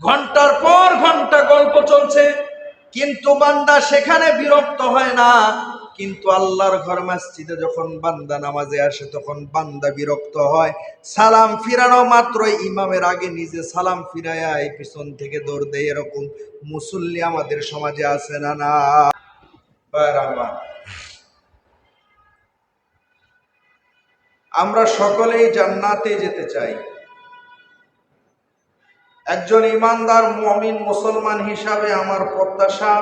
ঘন্টার পর ঘন্টা গল্প চলছে, কিন্তু বান্দা সেখানে বিরক্ত হয় না। কিন্তু আল্লাহর ঘর মসজিদে যখন বান্দা নামাজে আসে তখন বান্দা বিরক্ত হয়। সালাম ফিরানো মাত্রই ইমামের আগে নিজে সালাম ফিরায়া এই পিছন থেকে দৌড় দেয়, এরকম মুসল্লি আমাদের সমাজে আছে না? না আমরা সকলেই জান্নাতে যেতে চাই। একজন ইমানদার মুমিন মুসলমান হিসাবে আমার প্রত্যাশা,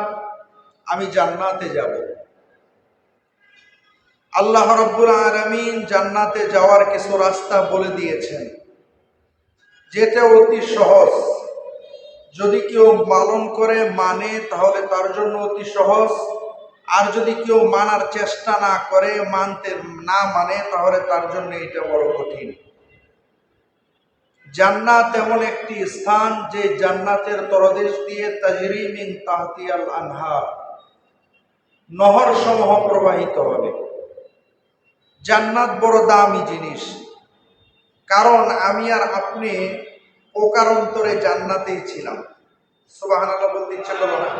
আমি জান্নাতে যাব। আল্লাহ রাব্বুল আলামিন জান্নাতে যাওয়ার কিছু রাস্তা বলে দিয়েছেন, যেটা অতি সহজ। যদি কেউ পালন করে মানে তাহলে তার জন্য অতি সহজ, আর যদি কেউ মানার চেষ্টা না করে, মানতে না মানে, তাহলে তার জন্য এটা বড় কঠিন। জান্নাত এমন একটি স্থান যে জান্নাতের তলদেশ দিয়ে তাজরি মিন তাহতিয়াল আনহার, নহর সমূহ প্রবাহিত হবে। জান্নাত বড় দামি জিনিস, কারণ আমি আর আপনি প্রকারান্তরে জান্নাতেই ছিলাম। সুবহানাল্লাহ বলতে ইচ্ছা করলো না?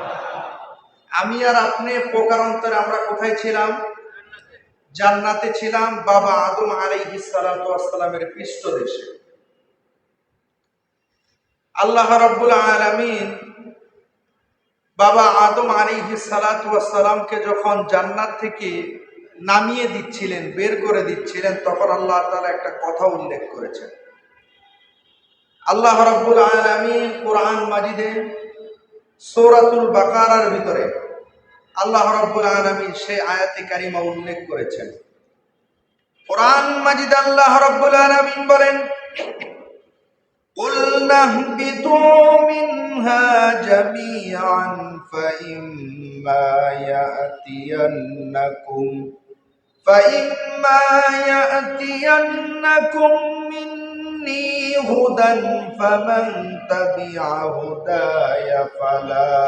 আমি আর আপনি প্রকারান্তরে আমরা কোথায় ছিলাম? জান্নাতে ছিলাম, বাবা আদম আলাইহিস সালাতু ওয়াস সালামের পৃষ্ঠদেশে। আল্লাহ রাব্বুল আলামিন বাবা আদম আলাইহিস সালাতু ওয়াস সালামকে যখন জান্নাত থেকে নামিয়ে দিচ্ছিলেন, বের করে দিচ্ছিলেন, তখন আল্লাহ তাআলা একটা কথা উল্লেখ করেছেন। আল্লাহ রাব্বুল আলামিন কোরআন মাজিদে সূরাতুল বাকারার ভিতরে আল্লাহ রাব্বুল আলামিন সেই আয়াতে কারিমা উল্লেখ করেছেন। কোরআন মাজিদে আল্লাহ রাব্বুল আলামিন বলেন, قُلْنَا اهْبِطُوا مِنْهَا جَمِيعًا فَإِمَّا يَأْتِيَنَّكُمْ مِنِّي هُدًى فَمَنْ تَبِعَ هُدَايَ فَلَا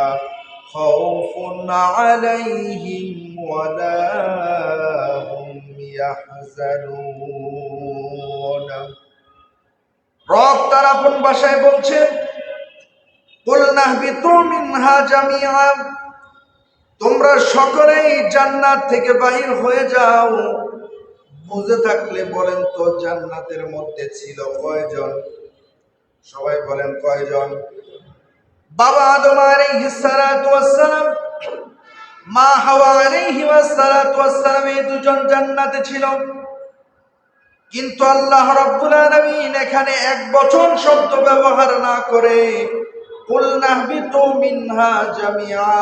خَوْفٌ عَلَيْهِمْ وَلَا هُمْ يَحْزَنُونَ। রব তার আপন ভাষায় বলছেন, কুলনা বিতু মিনহা জামিআ, তোমরা সকলেই জান্নাত থেকে বাহির হয়ে যাও। বুঝে থাকলে বলেন তো জান্নাতের মধ্যে ছিল কয়জন? সবাই বলেন কয়জন? বাবা আদম আলাইহিস সালাতু ওয়াস সালাম, মা হাওয়া আলাইহিস সালাতু ওয়াস সালাম, এই দুজন জান্নাতে ছিল। কিন্তু আল্লাহ রাব্বুল আলামিন এখানে এক বচন শব্দ ব্যবহার না করে কুলনা বিতু মিনহা জামিআ,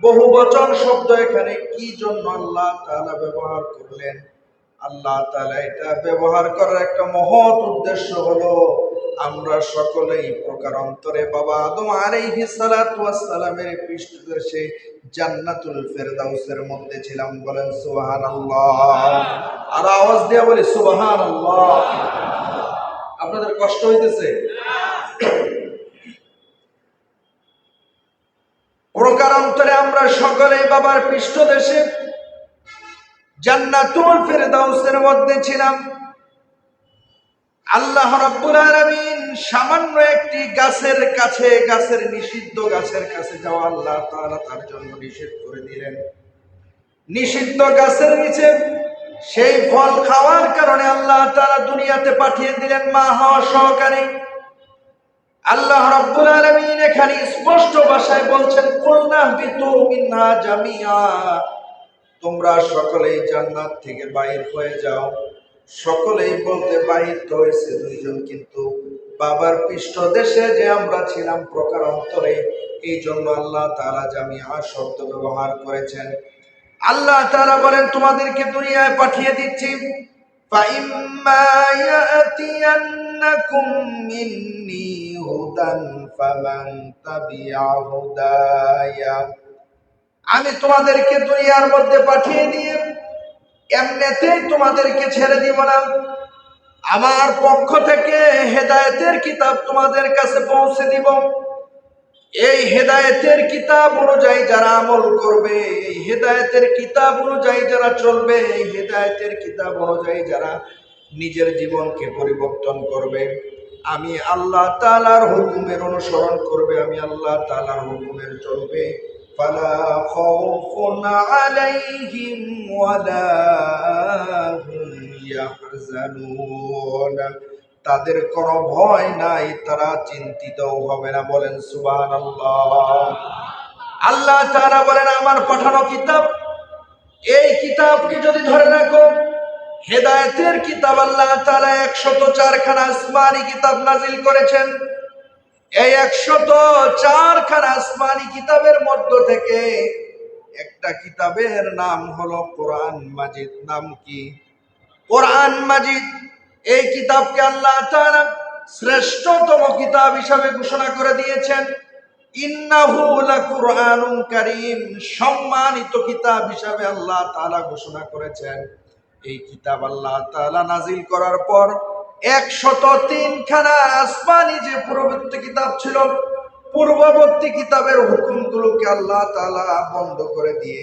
বহু বচন শব্দ এখানে কি জন্য আল্লাহ তাআলা ব্যবহার করলেন? আল্লাহ তাআলা এটা ব্যবহার করার একটা মহৎ উদ্দেশ্য হলো আমরা সকলেই প্রকারান্তরে বাবা আদম আলাইহিস সালাতু ওয়াস সালামের পৃষ্ঠদেশে জান্নাতুল ফেরদাউসের মধ্যে ছিলাম। বলেন সুবহানাল্লাহ। আর আওয়াজ দিয়ে বলি সুবহানাল্লাহ। আপনাদের কষ্ট হইতেছে? প্রকারান্তরে আমরা সকলেই বাবার পৃষ্ঠদেশে জান্নাতুল ফেরদাউসের মধ্যে ছিলাম। আল্লাহ রাব্বুল আলামিন সামান্য একটি গাছের কাছে, গাছের নিষিদ্ধ গাছের কাছে যাওয়া আল্লাহ তাআলা তার জন্য নিষেধ করে দিলেন। নিষিদ্ধ গাছের নিচে সেই ফল খাওয়ার কারণে আল্লাহ তাআলা দুনিয়াতে পাঠিয়ে দিলেন মা হাওয়া সহকারে। আল্লাহ রাব্বুল আলামিন এখানে স্পষ্ট ভাষায় বলছেন, কুলনা বিতু মিনহা জামিআ, তোমরা সকলেই জান্নাত থেকে বাইর হয়ে যাও। সকলেই বলতে বাহির তো হয়েছে দুইজন, কিন্তু বাবার পৃষ্ঠদেশে যে আমরা ছিলাম প্রকারান্তরে, এই জন্য আল্লাহ তাআলা জামিআ শব্দ ব্যবহার করেছেন। আল্লাহ তাআলা বলেন, তোমাদেরকে দুনিয়ায় পাঠিয়ে দিচ্ছি, ফাইম্মা ইয়াতিয়ান্নাকুম মিন্নী হুদান ফামান তাবিআ হুদায়া, আমি তোমাদেরকে দুনিয়ার মধ্যে পাঠিয়ে দিয়ে এমনিতেই তোমাদেরকে ছেড়ে দিব না। আমার পক্ষ থেকে হেদায়েতের কিতাব তোমাদের কাছে পৌঁছে দিব। এই হেদায়েতের কিতাব অনুযায়ী যারা আমল করবে, এই হেদায়েতের কিতাব অনুযায়ী যারা চলবে, এই হেদায়েতের কিতাব অনুযায়ী যারা নিজের জীবনকে পরিবর্তন করবে, আমি আল্লাহ তাআলার হুকুমের অনুসরণ করবে, আমি আল্লাহ তাআলার হুকুমের চলবে। ফালা খাউফুন আলাইহিম ওয়ালা হুম ইয়াহজানুন, তাদের কোনো ভয় নাই, তারা চিন্তিতও হবে না। বলেন সুবহানাল্লাহ। আল্লাহ তাআলা বলেন আমার পাঠানো কিতাব, এই কিতাবকে যদি ধরে রাখো, হেদায়েতের কিতাব আল্লাহ তাআলা 104 খানা আসমানি কিতাব নাজিল করেছেন। এই 104 খানা আসমানি কিতাবের মধ্য থেকে একটা কিতাবের নাম হলো কোরআন মাজিদ। নাম কি? কোরআন মাজিদ। এই কিতাবকে আল্লাহ তাআলা শ্রেষ্ঠতম কিতাব হিসাবে ঘোষণা করে দিয়েছেন। ইন্নাহু লাকুরআনুন কারীম, সম্মানিত কিতাব হিসাবে আল্লাহ তাআলা ঘোষণা করেছেন। এই কিতাব আল্লাহ তাআলা নাজিল করার পর 103 খানা আসমানি যে পূর্ববর্তী কিতাব ছিল, পূর্ববর্তী কিতাবের হুকুমগুলোকে আল্লাহ তাআলা বন্ধ করে দিয়ে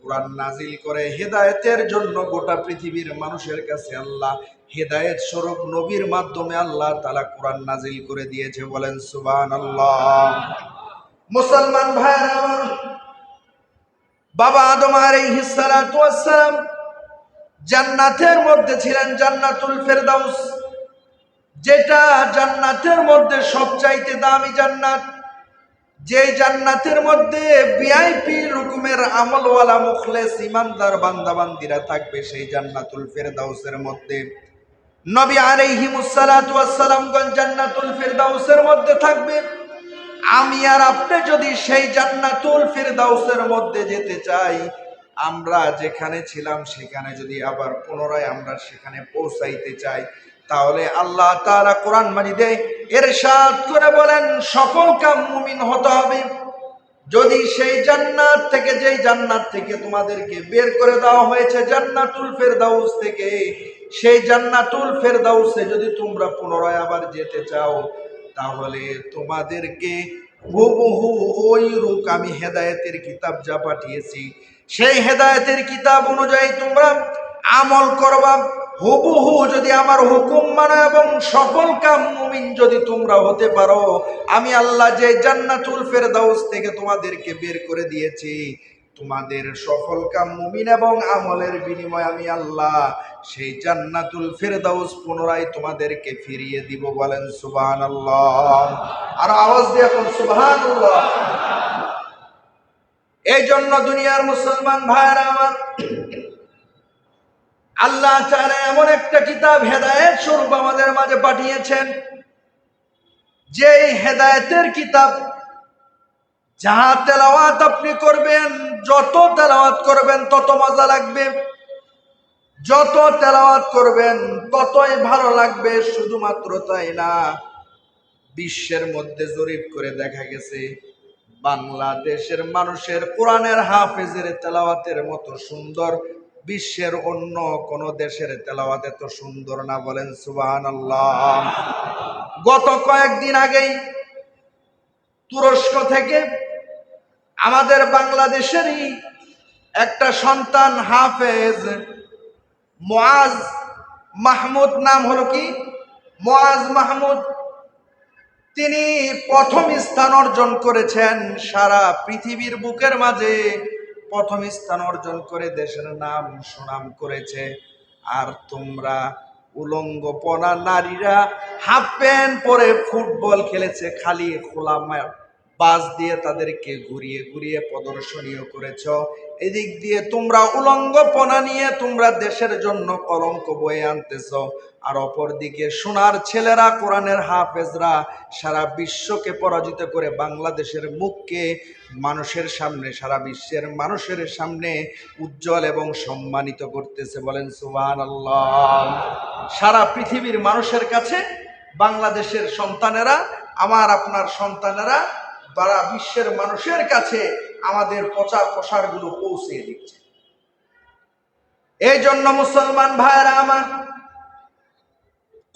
কোরআন নাজিল করে হেদায়েতের জন্য গোটা পৃথিবীর মানুষের কাছে আল্লাহ হেদায়েত স্বরূপ নবীর মাধ্যমে আল্লাহ তাআলা কোরআন নাজিল করে দিয়েছে। বলেন সুবহানাল্লাহ। মুসলমান ভাইরা আমার, বাবা আদম আলাইহিস সালাতু ওয়াস সালাম জান্নাতের মধ্যে ছিলেন, জান্নাতুল ফেরদাউস, যেটা জান্নাতের মধ্যে সবচাইতে দামি জান্নাত। যে জান্নাতের মধ্যে ভিআইপি রকমের আমলওয়ালা মুখলেস ইমানদার বান্দাবান্দিরা থাকবে, সেই জান্নাতুল ফেরদাউসের মধ্যে নবী আলাইহিমুস সালাতু ওয়াস সালামগণ জান্নাতুল ফেরদাউসের মধ্যে থাকবে। আমি আর আপনি যদি সেই জান্নাতুল ফেরদাউসের মধ্যে যেতে চাই, আমরা যেখানে ছিলাম সেখানে যদি আবার পুনরায় আমরা সেখানে পৌঁছাইতে চাই, তাহলে আল্লাহ তাআলা কোরআন মাজিদে ইরশাদ করে বলেন সফল কাম মুমিন হতে হবে। যদি সেই জান্নাত থেকে, যেই জান্নাত থেকে তোমাদেরকে বের করে দেওয়া হয়েছে জান্নাতুল ফেরদাউস থেকে, সেই জান্নাতুল ফেরদাউসে যদি তোমরা পুনরায় আবার যেতে চাও, তাহলে তোমাদেরকে হুবহু ওই রূপ আমি হেদায়েতের কিতাব যা পাঠিয়েছি, সেই হেদায়েতের কিতাব অনুযায়ী তোমরা আমল করবা। হুবহু যদি আমার হুকুম মানো এবং সফল কাম মুমিন যদি তোমরা হতে পারো, আমি আল্লাহ যে জান্নাতুল ফেরদাউস থেকে তোমাদেরকে বের করে দিয়েছি, তোমাদের সফল কাম মুমিন এবং আমলের বিনিময়ে আমি আল্লাহ সেই জান্নাতুল ফেরদাউস পুনরায় তোমাদেরকে ফিরিয়ে দিব। বলেন সুবহানাল্লাহ। আর আওয়াজ দিয়ে এখন সুবহানাল্লাহ। এই জন্য দুনিয়ার মুসলমান ভাইরা আমার, আল্লাহ তাআলা এমন একটা কিতাব হেদায়েত স্বরূপ আমাদের মাঝে পাঠিয়েছেন, যে হেদায়েতের কিতাব যাহা তেলাওয়াত আপনি করবেন, যত তেলাওয়াত করবেন তত মজা লাগবে, যত তেলাওয়াত করবেন ততই ভালো লাগবে। শুধুমাত্র তাই না, বিশ্বের মধ্যে জরিপ করে দেখা গেছে বাংলাদেশের মানুষের কোরআনের হাফেজের তেলাওয়াতের মতো সুন্দর বিশ্বের অন্য কোন দেশের তেলাওয়াত এত সুন্দর না। বলেন সুবহানাল্লাহ। গত কয়েকদিন আগেই তুরস্ক থেকে আমাদের বাংলাদেশেরই একটা সন্তান হাফেজ মুআজ মাহমুদ, নাম হলো কি মুআজ মাহমুদ, তিনি প্রথম স্থান অর্জন করেছেন। সারা পৃথিবীর বুকের মাঝে প্রথম স্থান অর্জন করে দেশের নাম সুনাম করেছে। আর তোমরা উলঙ্গপনা নারীরা হাফ প্যান্ট পরে ফুটবল খেলেছে, খালি খোলা বাস দিয়ে তাদেরকে ঘুরিয়ে ঘুরিয়ে প্রদর্শনীয় করেছ। এদিক দিয়ে তোমরা উলঙ্গপনা নিয়ে তোমরা দেশের জন্য কলঙ্ক বয়ে আনতেছ, আর অপর দিকে সোনার ছেলেরা কোরআনের হাফেজরা সারা বিশ্বকে পরাজিত করে বাংলাদেশের মুখকে মানুষের সামনে, সারা বিশ্বের মানুষের সামনে উজ্জ্বল এবং সম্মানিত করতেছে। বলেন সুবহানাল্লাহ। সারা পৃথিবীর মানুষের কাছে বাংলাদেশের সন্তানেরা, আমার আপনার সন্তানেরা সারা বিশ্বের মানুষের কাছে আমাদের প্রচার প্রসারগুলো পৌঁছে দিচ্ছে। এই জন্য মুসলমান ভাইরা আমার,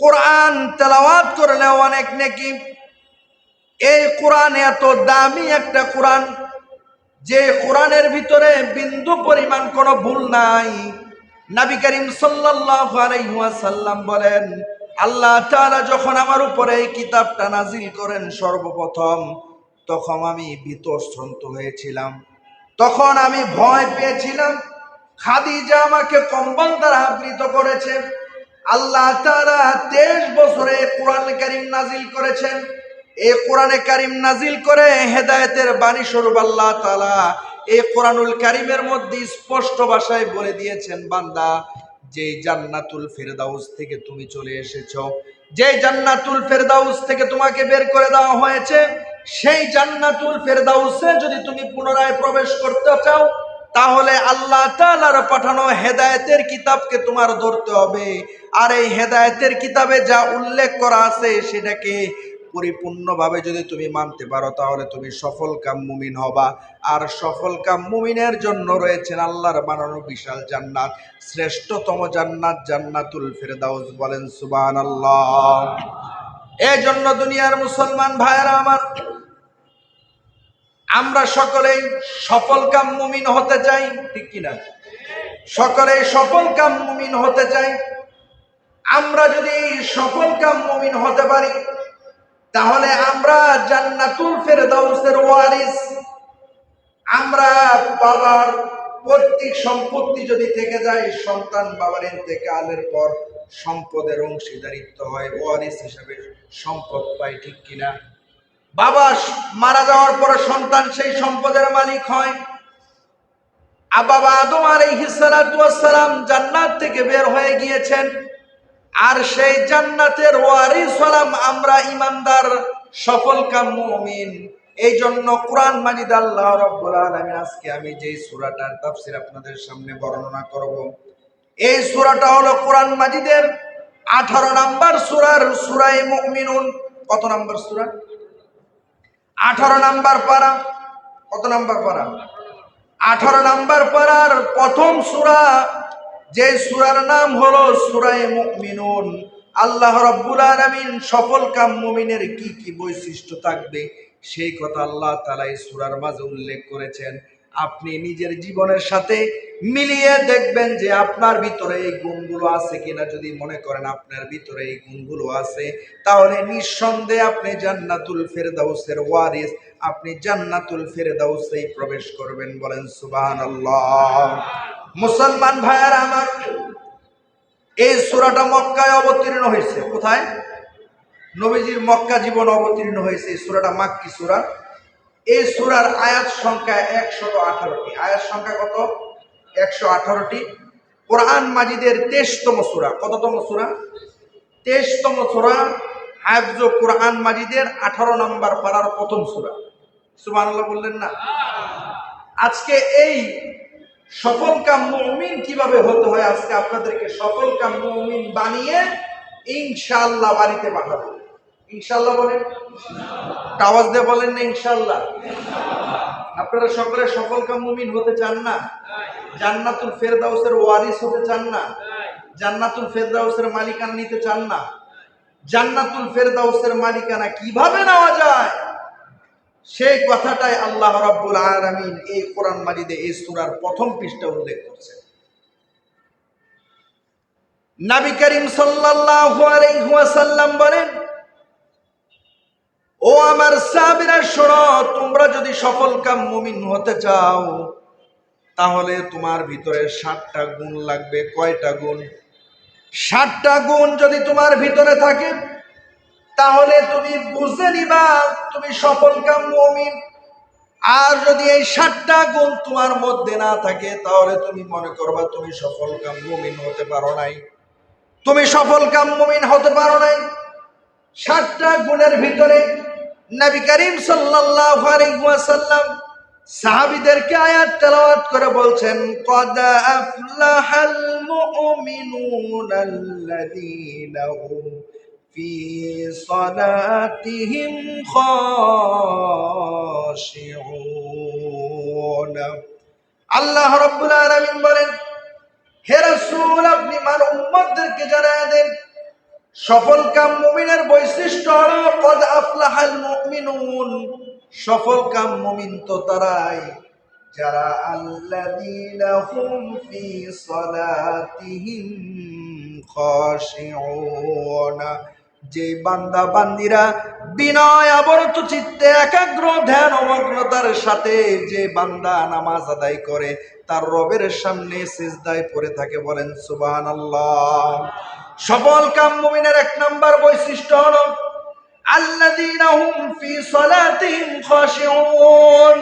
কোরআন তেলাওয়াত করলেও অনেক নেকি। এই কোরআন এত দামি একটা কোরআন, যে কোরআনের ভিতরে বিন্দু পরিমাণ কোনো ভুল নাই। নবী করিম সাল্লাল্লাহু আলাইহি ওয়াসাল্লাম বলেন, আল্লাহ তাআলা যখন আমার উপরে এই কিতাবটা নাজিল করেন সর্বপ্রথম, তখন আমি বিতশ্রন্ত হয়েছিলাম, তখন আমি ভয় পেয়েছিলাম। খাদিজা আমাকে কম্বল দ্বারা আবৃত করেছে। আল্লাহ তাআলা 23 বছরে কোরআন কারীম নাজিল করেছেন। এই কোরআনে কারীম নাজিল করে হেদায়েতের বাণী স্বরূপ আল্লাহ তাআলা এই কোরআনুল কারীমের মধ্যে স্পষ্ট ভাষায় বলে দিয়েছেন, বান্দা, যে জান্নাতুল ফেরদাউস থেকে তুমি চলে এসেছো, যে জান্নাতুল ফেরদাউস থেকে তোমাকে বের করে দেওয়া হয়েছে, সেই জান্নাতুল ফেরদাউসে যদি তুমি পুনরায় প্রবেশ করতে চাও, তাহলে আল্লাহ তাআলার পাঠানো হেদায়েতের কিতাবকে তোমার ধরতে হবে। আর এই হেদায়েতের কিতাবে যা উল্লেখ করা আছে সেটাকে পরিপূর্ণভাবে যদি তুমি মানতে পারো, তাহলে তুমি সফলকাম মুমিন হবা। আর সফলকাম মুমিনের জন্য রয়েছেন আল্লাহর বানানো বিশাল জান্নাত, শ্রেষ্ঠতম জান্নাত জান্নাতুল ফেরদাউস। বলেন সুবহানাল্লাহ। এই জন্য দুনিয়ার মুসলমান ভাইয়েরা আমার, আমরা সকলেই সফলকাম মুমিন হতে চাই, ঠিক কিনা? সকলেই সফলকাম মুমিন হতে চাই। আমরা যদি সফলকাম মুমিন হতে পারি, তাহলে আমরা জান্নাতুল ফেরদাউসের ওয়ারিস। আমরা বাবার পৈতৃক সম্পত্তি যদি থেকে যায়, সন্তান বাবার ইন্তেকালের পর সম্পদের অংশীদারিত্ব হয়, ওয়ারিস হিসেবে সম্পদ পায়, ঠিক কিনা? বাবা মারা যাওয়ার পরে সন্তান সেই সম্পদের মালিক হয়। বাবা আদম আলাইহিস সালাতু ওয়াস সালাম জান্নাত থেকে বের হয়ে গিয়েছেন, আর সেই জান্নাতের ওয়ারিস হলাম আমরা ঈমানদার সফলকাম মুমিন। এই জন্য কোরআন মাজিদ আল্লাহ রাব্বুল আলামিন, আজকে আমি যে সূরাটার তাফসীর আপনাদের সামনে বর্ণনা করব, এই সূরাটা হলো কোরআন মাজিদের 18 নম্বর সূরার সূরা মুমিনুন। কত নম্বর সূরা? 18 নম্বর পারা। কত নম্বর পারা? 18 নম্বর পারার প্রথম সূরা, যে সূরার নাম হলো সূরা মুমিনুন। আল্লাহ রাব্বুল আলামিন সফলকাম মুমিনের কি কি বৈশিষ্ট্য থাকবে সেই কথা আল্লাহ তাআলা এই সূরার মাঝে উল্লেখ করেছেন। আপনি নিজের জীবনের সাথে মিলিয়ে দেখবেন যে আপনার ভিতরে এই গুণগুলো আছে কিনা। যদি মনে করেন আপনার ভিতরে এই গুণগুলো আছে, তাহলে নিঃসন্দেহে আপনি জান্নাতুল ফেরদাউসের ওয়ারিস, আপনি জান্নাতুল ফেরদাউসে প্রবেশ করবেন। বলেন সুবহানাল্লাহ। মুসলমান ভাইয়ারা আমার, এই সূরাটা মক্কায় অবতীর্ণ হয়েছে। কোথায়? নবীজির মক্কা জীবন অবতীর্ণ হয়েছে। এই সূরাটা মাক্কি সূরা। এই সূরার আয়াত সংখ্যা 118টি। আয়াত সংখ্যা কত? 118টি। কোরআন মাজিদের 23তম সূরা। কততম সূরা? 23তম সূরা। হাফজ কোরআন মাজিদের 18 নম্বর পারার প্রথম সূরা। সুবহানাল্লাহ বললেন না? আজকে এই সফলকাম মুমিন কিভাবে হতে হয়, আজকে আপনাদেরকে সফলকাম মুমিন বানিয়ে ইনশাআল্লাহ বাড়িতে পাঠাবো। ইনশাআল্লাহ বলেন, আওয়াজ দিয়ে বলেন না ইনশাআল্লাহ। আপনারা সকলে সফলকাম মুমিন হতে চান না? জান্নাতুল ফেরদাউসের ওয়ারিস হতে চান না? জান্নাতুল ফেরদাউসের মালিকানা নিতে চান না? জান্নাতুল ফেরদাউসের মালিকানা কিভাবে নেওয়া যায়, সেই কথাটাই আল্লাহ রাব্বুল আলামিন এই কোরআন মাজিদে এই সূরার প্রথম পৃষ্ঠা উল্লেখ করেছেন। নবী করিম সাল্লাল্লাহু আলাইহি ওয়াসাল্লাম বলেন, ও আমার সাহাবীরা শোনো, তোমরা যদি সফলকাম মুমিন হতে চাও, তাহলে তোমার ভিতরে 7টা গুণ লাগবে। কয়টা গুণ? 7টা গুণ যদি তোমার ভিতরে থাকে, তাহলে তুমি বুঝে নিবা তুমি সফলকাম মুমিন। আর যদি এই 7টা গুণ তোমার মধ্যে না থাকে, তাহলে তুমি মনে করবা তুমি সফলকাম মুমিন হতে পারো নাই। তুমি সফলকাম মুমিন হতে পারো নাই। 7টা গুণের ভিতরে নবী করিম সাল্লাল্লাহু আলাইহি ওয়াসাল্লাম সাহাবীদেরকে আয়াত তেলাওয়াত করে বলছেন, ক্বাদ আফলাহাল মুমিনুনাল্লাযীনা হুম ফি সালাতিহিম খাশিউন। আল্লাহ রাব্বুল আলামিন বলেন, হে রাসূল, আপনি আমার উম্মতদেরকে জানায় দেন সফলকাম মুমিনের বৈশিষ্ট্য হলো ক্বাদ আফলাহাল মুমিনুন। সফলকাম মুমিন তো তারাই যারা আল্লাযীনা হুম ফি সালাতিহিম খাশিউন। যে বান্দা বান্দিরা বিনয় আবরত চিত্তে একাগ্র ধ্যান ও মগ্নতার সাথে যে বান্দা নামাজ আদায় করে তার রবের সামনে সিজদায় পড়ে থাকে, বলেন সুবহানাল্লাহ। সফল কাম মুমিনের এক নাম্বার বৈশিষ্ট্য হলো আল্লাযীনা হুম ফি সালাতিহিম খাশিউন।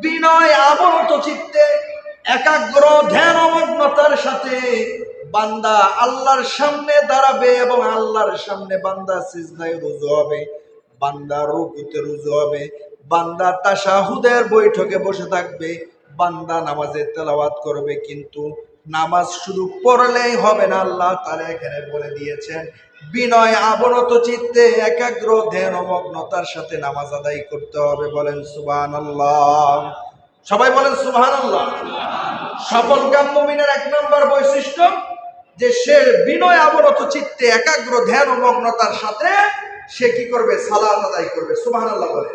বিনয় আবরত চিত্তে একাগ্র ধ্যান ও মগ্নতার সাথে বান্দা আল্লাহর সামনে দাঁড়াবে এবং আল্লাহর সামনে বান্দা সিজদায় রুজু হবে, বান্দা রুকুতে রুজু হবে, বান্দা তাশাহুদের বৈঠকে বসে থাকবে, বান্দা নামাজে তেলাওয়াত করবে। কিন্তু নামাজ শুধু পড়লেই হবে না, আল্লাহ তাআলা এখানে বলে দিয়েছেন বিনয় আবনত চিত্তে একাগ্র ধ্যান ও মগ্নতার সাথে নামাজ আদায় করতে হবে, বলেন সুবহানাল্লাহ। সবাই বলেন সুবহানাল্লাহ। সফল কাম মুমিনের এক নম্বর বৈশিষ্ট্য যে সে বিনয় আবনত চিত্তে একাগ্র ধ্যান ও মগ্নতার সাথে সে কি করবে? সালাত আদায় করবে। সুবহানাল্লাহ বলে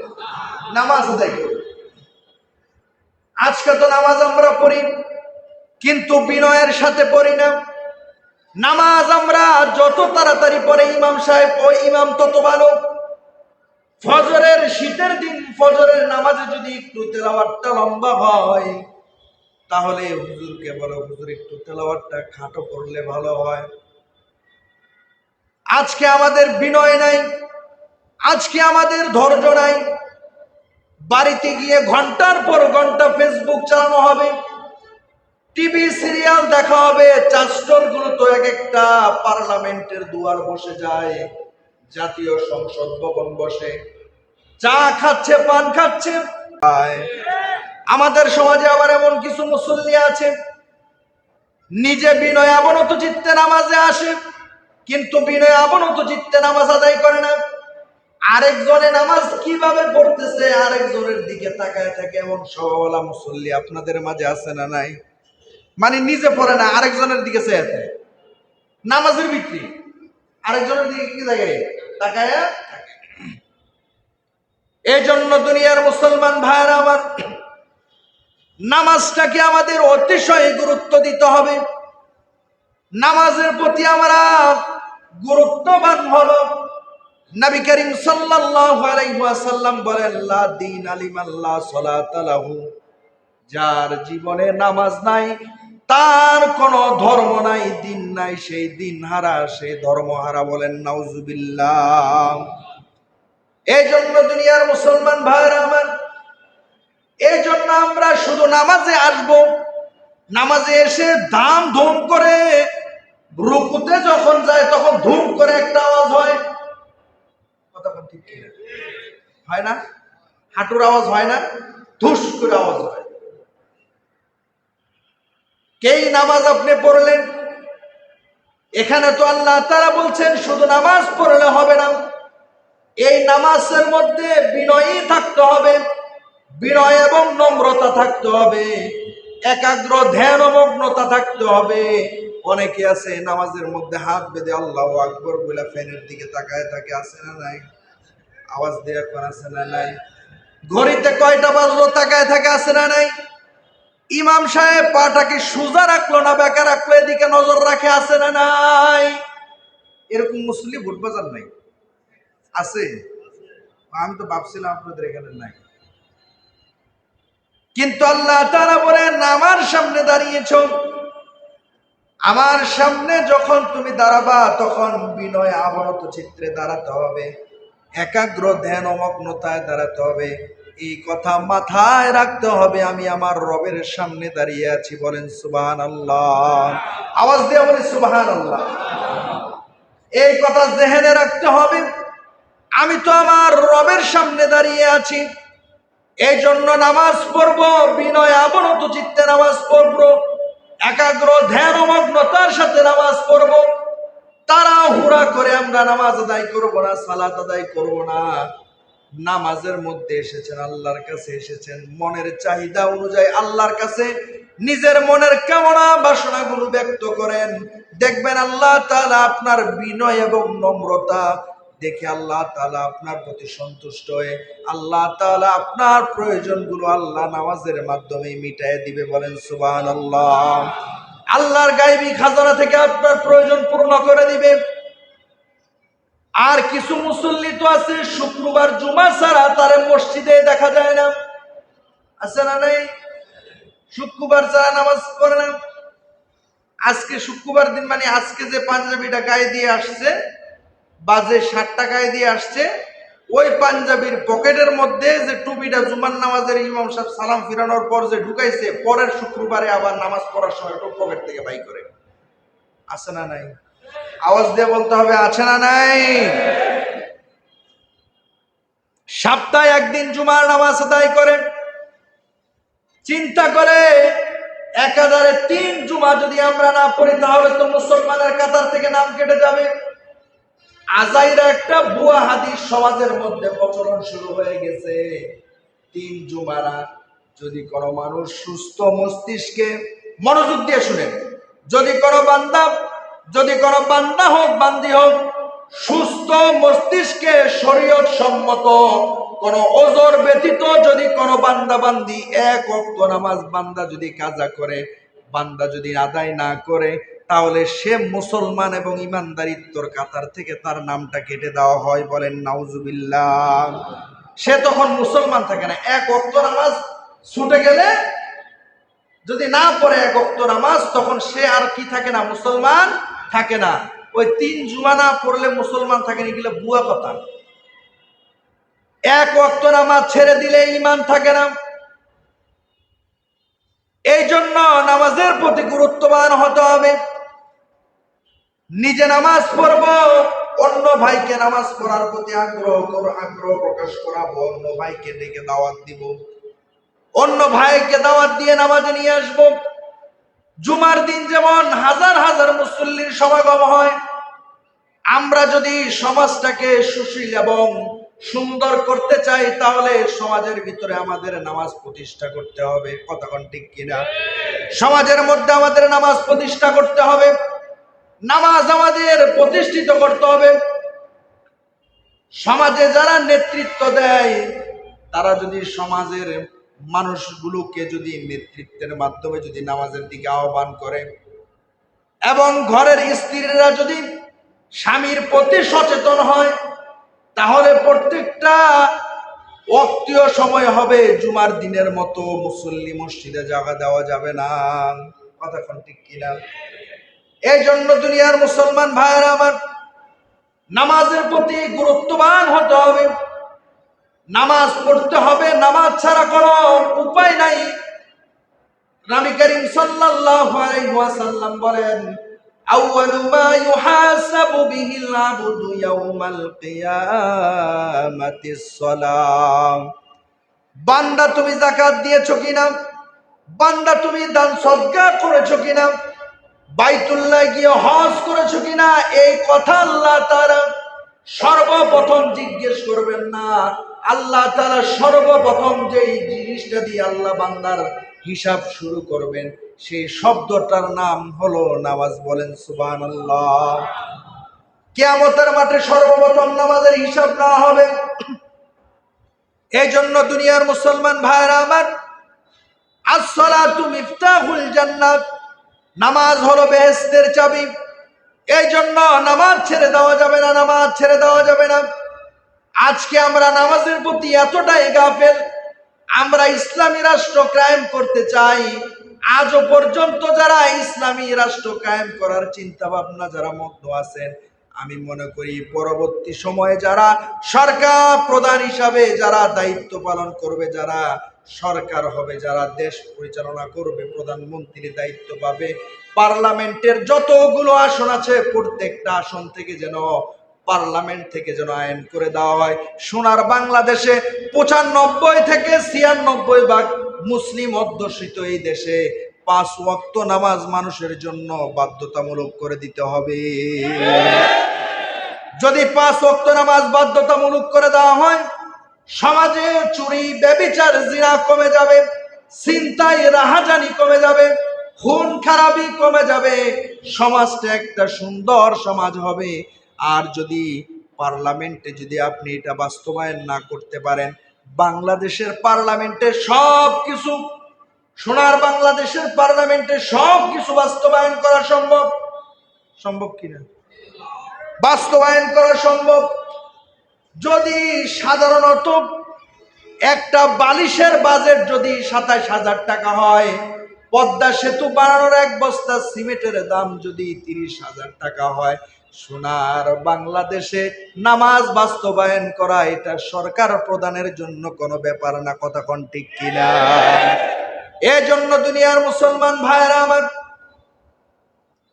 নামাজ আদায় করবে। আজকে তো নামাজ আমরা পড়ি কিন্তু বিনয়ের সাথে পড়ি না। নামাজ আমরা যত তাড়াতাড়ি পড়ে ইমাম সাহেব ওই ইমাম তত ভালো। ফজরের শীতের দিন ফজরের নামাজে যদি একটু তেলাওয়াতটা লম্বা হয় তাহলে হুজুরকে বলো হুজুর একটু তেলাওয়াতটা খাটো করলে ভালো হয়। আজকে আমাদের বিনয় নাই, আজকে আমাদের ধৈর্য নাই। বাড়িতে গিয়ে ঘন্টার পর ঘন্টা ফেসবুক চালানো হবে, টিভি সিরিয়াল দেখা হবে। চাষটলগুলো তো এক একটা পার্লামেন্টের দুয়ার বসে যায়, জাতীয় সংসদ ভবন বসে, চা খাচ্ছে, পান খাচ্ছে। আমাদের সমাজে আবার এমন কিছু মুসল্লি আছে নিজে বিনয় আবনত চিত্তে নামাজে আসে কিন্তু বিনয় আবনত চিত্তে নামাজ আদায় করে না। আরেকজনে নামাজ কিভাবে পড়তেছে আরেকজনের দিকে তাকায় থাকে, এমন সওয়ালা মুসল্লি আপনাদের মাঝে আছে না নাই? মানে নিজে পড়ে না, আরেকজনের দিকে চেয়ে থাকে নামাজের ভিত্তি, আরেকজনের দিকে কি থাকে তাকায়। এই জন্য দুনিয়ার মুসলমান ভাইরা আমার, নামাজটাকে আমাদের অতিশয় গুরুত্ব দিতে হবে। নামাজের প্রতি আমরা গুরুত্ববান হলো। নবী করিম সাল্লাল্লাহু আলাইহি ওয়াসাল্লাম বলেন লা দীন লিমান লা সালাতা লাহু। যার জীবনে নামাজ নাই তার কোনো ধর্ম নাই, দিন নাই, সেই দিন হারা, সেই ধর্ম হারা, বলেন নাউজুবিল্লাহ। এই জন্য দুনিয়ার মুসলমান ভাইরা আমার, এই জন্য আমরা শুধু নামাজে আসব, নামাজে এসে দাম ধুম করে রুকুতে যখন যায় তখন ধুম করে একটা আওয়াজ হয়, কতক্ষণ ঠিক হয় না? হাঁটুর আওয়াজ হয় না, ধুস করে আওয়াজ হয়। কেই নামাজ আপনি পড়লেন, এখানে তো আল্লাহ তাআলা বলছেন শুধু নামাজ পড়লে হবে না, এই নামাজের মধ্যে বিনয়ী থাকতে হবে, বিনয় এবং নম্রতা থাকতে হবে, একাগ্র ধ্যান ও মগ্নতা থাকতে হবে। অনেকে আছে নামাজের মধ্যে হাত বেঁধে আল্লাহু আকবার বলে ফ্যানের দিকে তাকায় থাকে, আছে না নাই? আওয়াজ দিয়ে এখন আছে না নাই? ঘড়িতে কয়টা বাজলো তাকায় থাকে, আছে না নাই? ইমাম সাহেব পাটাকে সোজা রাখলো না বেঁকা রাখলো এদিকে নজর রাখে, আছে না নাই? এরকম মুসল্লি ভোট বাজার নাই, আছে? আমি তো ভাবছিলাম আপনাদের এখানে নাই। কিন্তু আল্লাহ তাআলা বলেন আমার সামনে দাঁড়িয়েছো, আমার সামনে যখন তুমি দাঁড়াবা তখন বিনয় আবরত চিত্রে দাঁড়াতে হবে, একাগ্র ধ্যান ও মগ্নতায় দাঁড়াতে হবে। এই কথা মাথায় রাখতে হবে, আমি আমার রবের সামনে দাঁড়িয়ে আছি, বলেন সুবহানাল্লাহ। আওয়াজ দিয়ে বলেন সুবহানাল্লাহ। এই কথা জেহেনে রাখতে হবে, আমি তো আমার রবের সামনে দাঁড়িয়ে আছি। এই জন্য নামাজ পড়বো, বিনয় আবনত চিত্তে নামাজ পড়বো, একাগ্র ধ্যান ও মগ্নতার সাথে নামাজ পড়বো। তাড়াহুড়া করে আমরা নামাজ আদায় করবো না, সালাত আদায় করবো না। নামাজের মধ্যে এসেছেন, আল্লাহর কাছে এসেছেন, মনের চাহিদা অনুযায়ী আল্লাহর কাছে নিজের মনের কামনা বাসনাগুলো ব্যক্ত করেন। দেখবেন আল্লাহ তাআলা আপনার বিনয় এবং নম্রতা দেখে আল্লাহ তাআলা আপনার প্রতি সন্তুষ্ট হয়ে আল্লাহ তাআলা আপনার প্রয়োজনগুলো আল্লাহ নামাজের মাধ্যমে মিটায় দিবে, বলেন সুবহানাল্লাহ। আল্লাহর গায়বী খাজানা থেকে আপনার প্রয়োজন পূর্ণ করে দিবে। আর কিছু মুসল্লি তো আছে শুক্রবার জুমা ছাড়া তারে মসজিদে দেখা যায় না, আছে না নাই? শুক্রবার ছাড়া নামাজ পড়ে না। আজকে শুক্রবার দিন মানে আজকে যে পাঞ্জাবিটা গায়ে দিয়ে আসছে বা যে শার্টটা গায়ে দিয়ে আসছে, ওই পাঞ্জাবির পকেটের মধ্যে যে টুপিটা জুমার নামাজের ইমাম সাহেব সালাম ফিরানোর পর যে ঢুকাইছে, পরের শুক্রবারে আবার নামাজ পড়ার সময় পকেট থেকে বাই করে। আছে না নাই? আওয়াজ দিয়ে বলতে হবে, আছে না নাই? সপ্তাহে একদিন জুমার নামাজ আদায় করে, চিন্তা করে 1003 জুমা যদি আমরা না পড়ি তাহলে তো মুসলমানের কাতার থেকে নাম কেটে যাবে। আজাইরা একটা ভুয়া হাদিস সমাজের মধ্যে প্রচলন শুরু হয়ে গেছে। 3 জুমারা যদি কোনো মানুষ সুস্থ মস্তিষ্কে, মনোযোগ দিয়ে শুনেন, যদি কোনো বান্দা হোক বান্দি হোক, সুস্থ মস্তিষ্কে শরীয়ত সম্মত কোন ওজর ব্যতীত যদি কোনো বান্দা বান্দি এক ওয়াক্ত নামাজ বান্দা যদি কাজা করে, বান্দা যদি আদায় না করে, তাহলে সে মুসলমান এবং ইমানদারিত্বর কাতার থেকে তার নামটা কেটে দেওয়া হয়। বলেন নাউজুবিল্লাহ। সে তখন মুসলমান থাকে না। এক ওয়াক্ত নামাজ ছুটে গেলে যদি না পড়ে এক ওয়াক্ত নামাজ, তখন সে আর কি থাকে না? মুসলমান থাকে না। ওই 3 জুমা না পড়লে মুসলমান থাকে না, এগুলো ভুয়া কথা। এক ওয়াক্ত নামাজ ছেড়ে দিলে ঈমান থাকে না। এই জন্য নামাজের প্রতি গুরুত্ববান হতে হবে। নিজে নামাজ পড়ব, অন্য ভাইকে নামাজ পড়ার প্রতি আগ্রহ প্রকাশ করাবো, অন্য ভাইকে ডেকে দাওয়াত দিব, অন্য ভাইকে দাওয়াত দিয়ে নামাজে নিয়ে আসবো। জুমার দিন যেমন হাজার হাজার মুসল্লির সমাগম হয়, আমরা যদি সমাজটাকে সুশীল এবং সুন্দর করতে চাই তাহলে সমাজের ভিতরে আমাদের নামাজ প্রতিষ্ঠা করতে হবে। কতক্ষণ ঠিক কিনা? সমাজের মধ্যে আমাদের নামাজ প্রতিষ্ঠা করতে হবে, নামাজ আমাদের প্রতিষ্ঠিত করতে হবে। সমাজে যারা নেতৃত্ব দেয় তারা যদি সমাজের মানুষগুলোকে যদি নেতৃত্বের মাধ্যমে যদি নামাজের দিকে আহ্বান করে, এবং ঘরের স্ত্রীরা যদি স্বামীর প্রতি সচেতন হয়, তাহলে প্রত্যেকটা ওয়াক্তীয় সময় হবে জুমার দিনের মতো মুসল্লি মসজিদে জায়গা দেওয়া যাবে না। কতক্ষণ ঠিক কিনা? এই জন্য দুনিয়ার মুসলমান ভাইয়েরা আমার, নামাজের প্রতি গুরুত্ববান হতে হবে, নামাজ পড়তে হবে, নামাজ ছাড়া কোনো উপায় নাই। নবী করিম সাল্লাল্লাহু আলাইহি ওয়াসাল্লাম বলেন, আউয়ালু মা ইউহাসাবু বিহিল আবদু ইয়াউমাল কিয়ামাতিস সালাম। বান্দা তুমি যাকাত দিয়েছো কিনা, বান্দা তুমি দান সদকা করেছো কিনা, বাইতুল্লাহ গিয়ে হজ করেছো কিনা, এই কথা আল্লাহ তাআলা সর্বপ্রথম জিজ্ঞেস করবেন না। আল্লাহ তাআলা সর্বপ্রথম যেই জিনিসটা দিয়ে আল্লাহ বান্দার হিসাব শুরু করবেন, সেই শব্দটার নাম হলো নামাজ। বলেন সুবহানাল্লাহ। কিয়ামতের মাঠে সর্বপ্রথম নামাজের হিসাব নেওয়া হবে। এই জন্য দুনিয়ার মুসলমান ভাইরা আমার, আস-সালাতু মিফতাহুল জান্নাত, নামাজ হলো বেহেশতের চাবি। এই জন্য নামাজ ছেড়ে দেওয়া যাবে না, নামাজ ছেড়ে দেওয়া যাবে না। আজকে আমরা নামাজের প্রতি এতটাই গাফেল, আমরা ইসলামী রাষ্ট্র কায়েম করতে চাই। আজও পর্যন্ত যারা ইসলামী রাষ্ট্র কায়েম করার চিন্তা ভাবনা যারা মগ্ন আছেন, আমি মনে করি পরবর্তী সময়ে যারা সরকার প্রধান হিসাবে যারা দায়িত্ব পালন করবে, যারা সরকার হবে, যারা দেশ পরিচালনা করবে, প্রধানমন্ত্রীর দায়িত্ব পাবে, পার্লামেন্টের যতগুলো আসন আছে প্রত্যেকটা আসন থেকে যেন পার্লামেন্ট থেকে যেন আইন করে দেওয়া হয়, সোনার বাংলাদেশে 95 থেকে 96% মুসলিম অধ্যুষিত এই দেশে 5 ওয়াক্ত নামাজ মানুষের জন্য বাধ্যতামূলক করে দিতে হবে। যদি 5 ওয়াক্ত নামাজ বাধ্যতামূলক করে দেওয়া হয়, সমাজে চুরি, ব্যভিচার, জিনা কমে যাবে, ছিনতাই, রাহাজানি কমে যাবে, খুন খারাপি কমে যাবে, সমাজটা একটা সুন্দর সমাজ হবে। আর যদি পার্লামেন্টে যদি আপনি এটা বাস্তবায়ন না করতে পারেন, বাংলাদেশের পার্লামেন্টে সব কিছু সোনার বাংলাদেশের পার্লামেন্টে সব কিছু বাস্তবায়ন করা সম্ভব? সম্ভব কিনা? বাস্তবায়ন করা সম্ভব। যদি সাধারণত একটা বালিশের বাজেট যদি 27,000 টাকা হয়, পদ্মা সেতু বানানোর এক বস্তা সিমেন্টের দাম যদি 30,000 টাকা হয়, সোনার বাংলাদেশে নামাজ বাস্তবায়ন করা এটা সরকার প্রদানের জন্য কোনো ব্যাপার না। কথা কোন ঠিক কিনা? এজন্য দুনিয়ার মুসলমান ভাইরা আমার,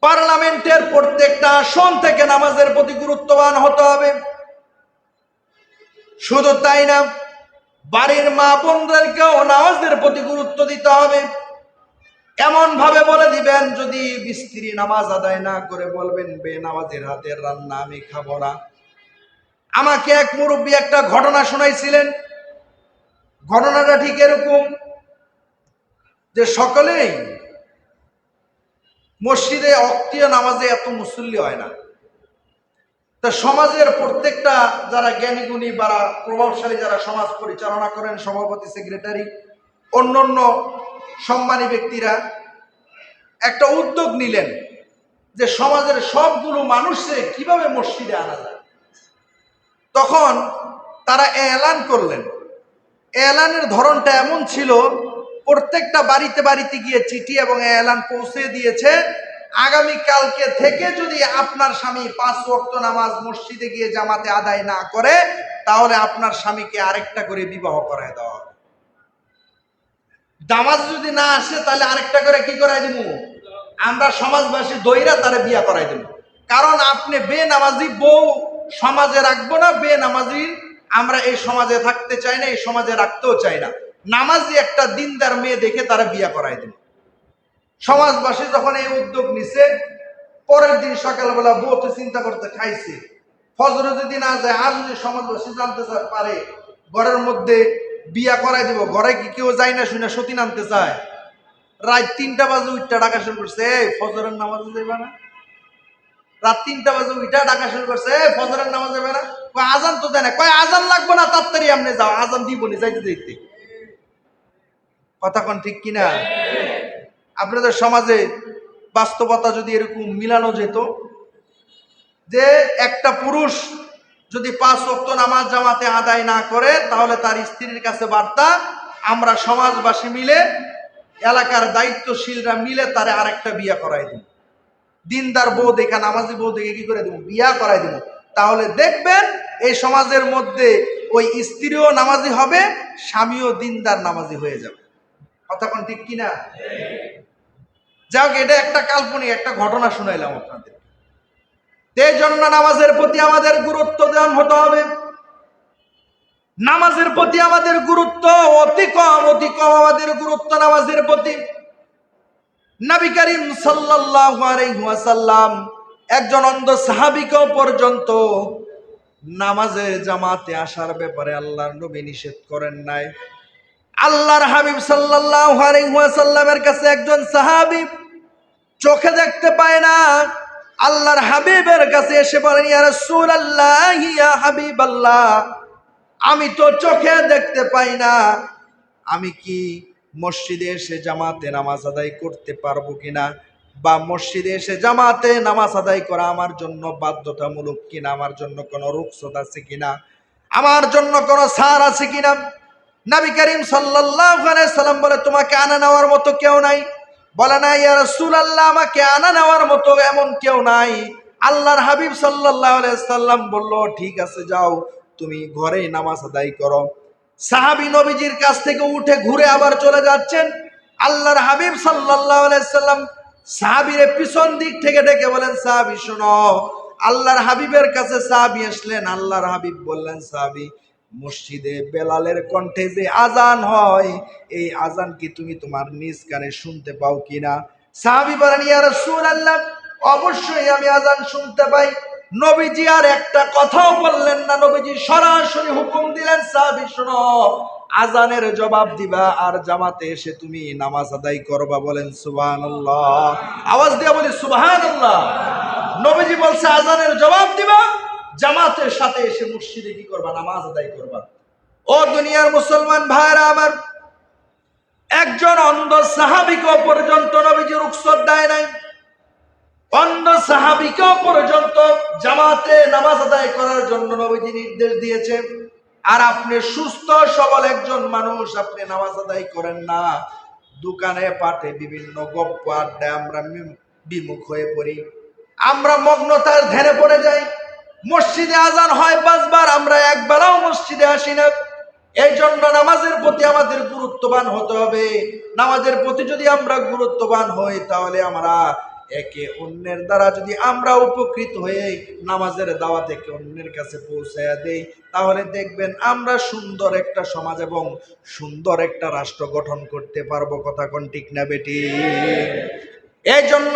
পার্লামেন্টের প্রত্যেকটা আসন থেকে নামাজের প্রতি গুরুত্ববান হতে হবে। শুধু তাই না, বাড়ির মা বোনদেরকেও নামাজের প্রতি গুরুত্ব দিতে হবে। এমন ভাবে বলে দিবেন, যদি স্ত্রী নামাজ আদায় না করে বলবেন বে নামাজের হাতের রান্না আমি খাবো না। আমাকে এক মুরব্বী একটা ঘটনা শোনাইছিলেন। ঘটনাটা ঠিক এরকম যে সকলেই মসজিদে অক্তীয় নামাজে এত মুসল্লি হয় না। তা সমাজের প্রত্যেকটা যারা জ্ঞানী গুণী বা প্রভাবশালী যারা সমাজ পরিচালনা করেন, সভাপতি, সেক্রেটারি, অন্যান্য সম্মানী ব্যক্তিরা একটা উদ্যোগ নিলেন যে সমাজের সবগুলো মানুষে কিভাবে মসজিদে আনা যায়। তখন তারা এলান করলেন। এলানের ধরনটা এমন ছিল, প্রত্যেকটা বাড়িতে বাড়িতে গিয়ে চিঠি এবং এলান পৌঁছে দিয়েছে, আগামী কালকে থেকে যদি আপনার স্বামী 5 ওয়াক্ত নামাজ মসজিদে গিয়ে জামাতে আদায় না করে, তাহলে আপনার স্বামীকে আরেকটা করে বিবাহ করায় দেওয়া হবে। নামাজ যদি না আসে তাহলে আরেকটা করে কি করাই দিব? আমরা সমাজবাসী দইরা তারে বিয়া করাই দেব। কারণ আপনি বেনামাজি বউ সমাজে রাখবো না, বেনামাজি আমরা এই সমাজে থাকতে চাই না, এই সমাজে রাখতেও চাই না। নামাজি একটা দিনদার মেয়ে দেখে তারা বিয়া করাই দেব। সমাজবাসী যখন এই উদ্যোগ নিছে, পরের দিন সকালবেলা বউতে চিন্তা করতে খাইছে, ফজরে যদি না যায় আর যদি সমাজবাসী জানতে পারে ঘরের মধ্যে বিয়া করাই দেব, ঘরে কি কেউ যায় না শুনে সতী নামতে চায়, রাত 3টা বাজে উঠটা ডাকা শুরু করছে, এই ফজরের নামাজে যাবে না। রাত 3টা বাজে উঠা ডাকা শুরু করছে, এই ফজরের নামাজ যাবে না। কয় আজান তো দেয় না। কয় আজান লাগবো না, তাড়াতাড়ি আপনি যাও, আজান দিব নি যাইতে যাইতে। কথা কোন ঠিক কিনা? আপনাদের সমাজে বাস্তবতা যদি এরকম মিলানো যেত যে একটা পুরুষ যদি 5 ওয়াক্ত নামাজ জামাতে আদায় না করে, তাহলে তার স্ত্রীর কাছে বার্তা, আমরা সমাজবাসী মিলে, এলাকার দায়িত্বশীলরা মিলে তারে আরেকটা বিয়া করাই দিব। দিনদার বউ দেখা, নামাজি বউ দেখে কি করে দেব? বিয়া করাই দেব। তাহলে দেখবেন এই সমাজের মধ্যে ওই স্ত্রীও নামাজি হবে, স্বামীও দিনদার নামাজি হয়ে যাবে। কথা কোন ঠিক কিনা? যাই হোক, এটা একটা কাল্পনিক একটা ঘটনা শুনাইলাম আপনাদের। এই জন্য নামাজের প্রতি আমাদের গুরুত্ব দেওয়া হতে হবে। নামাজের প্রতি আমাদের গুরুত্ব অতি কম আমাদের গুরুত্ব নামাজের প্রতি। নবী করিম সাল্লাল্লাহু আলাইহি ওয়াসাল্লাম একজন অন্ধ সাহাবীকেও পর্যন্ত নামাজে জামাতে আসার ব্যাপারে আল্লাহর নবী নিষেধ করেন নাই। আল্লাহর হাবিব সাল্লাল্লাহু আলাইহি ওয়াসাল্লামের কাছে একজন সাহাবী চোখে দেখতে পায় না, আল্লাহর হাবিবের কাছে এসে বলেন, ইয়া রাসূলুল্লাহ, ইয়া হাবিবাল্লাহ, আমি তো চোখে দেখতে পাই না, আমি কি মসজিদে এসে জামাতে নামাজ আদায় করতে পারবো কিনা, বা মসজিদে এসে জামাতে নামাজ আদায় করা আমার জন্য বাধ্যতামূলক কিনা, আমার জন্য কোনো রুখসত আছে কিনা, আমার জন্য কোনো ছাড় আছে কিনা। নবী করিম সাল্লাল্লাহু আলাইহি সাল্লাম বলে, তোমাকে আনা নেওয়ার মতো কেউ নাই। বলে না, ইয়া রাসূলুল্লাহ, আমাকে আনা নেওয়ার মতো এমন কেউ নাই। আল্লাহর হাবিব সাল্লাল্লাহু আলাইহি সাল্লাম বলল, ঠিক আছে, যাও তুমি ঘরেই নামাজ আদায় করো। সাহাবী নবীজির কাছ থেকে উঠে ঘুরে আবার চলে যাচ্ছেন। আল্লাহর হাবিব সাল্লাল্লাহু আলাইহি সাল্লাম সাহাবীর পিছন দিক থেকে ডেকে বলেন, সাহাবী শোনো। আল্লাহর হাবিবের কাছে সাহাবী আসলেন। আল্লাহর হাবিব বললেন, সাহাবী, মসজিদে বেলালের কণ্ঠে যে আজান হয়, এই আজান কি তুমি তোমার নিজ কানে শুনতে পাও কিনা? সাহাবী বলেন, ইয়া রাসূলুল্লাহ, অবশ্যই আমি আজান শুনতে পাই। নবীজি আর একটা কথাও বললেন না, নবীজি সরাসরি হুকুম দিলেন, সাহাবী শোনো, আজানের জবাব দিবা আর জামাতে এসে তুমি নামাজ আদায় করবা। বলেন সুবহানাল্লাহ। আওয়াজ দিয়ে বলি সুবহানাল্লাহ। নবীজি বলছে আজানের জবাব দিবা, জামাতের সাথে এসে মসজিদে কি করবা? নামাজ আদায় করবা। ও দুনিয়ার মুসলমান ভাইরা আমার, একজন অন্ধ সাহাবীকেও পর্যন্ত নবীজি রুখসত দেয় নাই। অন্ধ সাহাবীকেও পর্যন্ত জামাতে নামাজ আদায় করার জন্য নবীজি নির্দেশ দিয়েছে। আর আপনি সুস্থ সবল একজন মানুষ, আপনি নামাজ আদায় করেন না। দোকানে পাটে বিভিন্ন গপ্প আড্ডায় আমরা বিমুখ হয়ে পড়ি, আমরা মগ্নতার ধ্যানে পড়ে যাই। মসজিদে আজান হয় 5 বার, আমরা একবারও মসজিদে আসি না। এই জন্য নামাজের প্রতি আমাদের গুরুত্ববান হতে হবে। নামাজের প্রতি যদি আমরা গুরুত্ববান হই, তাহলে আমরা একে অন্যের দ্বারা যদি আমরা উপকৃত হয়ে নামাজের দাওয়াত একে অন্যের কাছে পৌঁছায়া দেই, তাহলে দেখবেন আমরা সুন্দর একটা সমাজ এবং সুন্দর একটা রাষ্ট্র গঠন করতে পারবো। কথা কোন ঠিক না বেটি? এই জন্য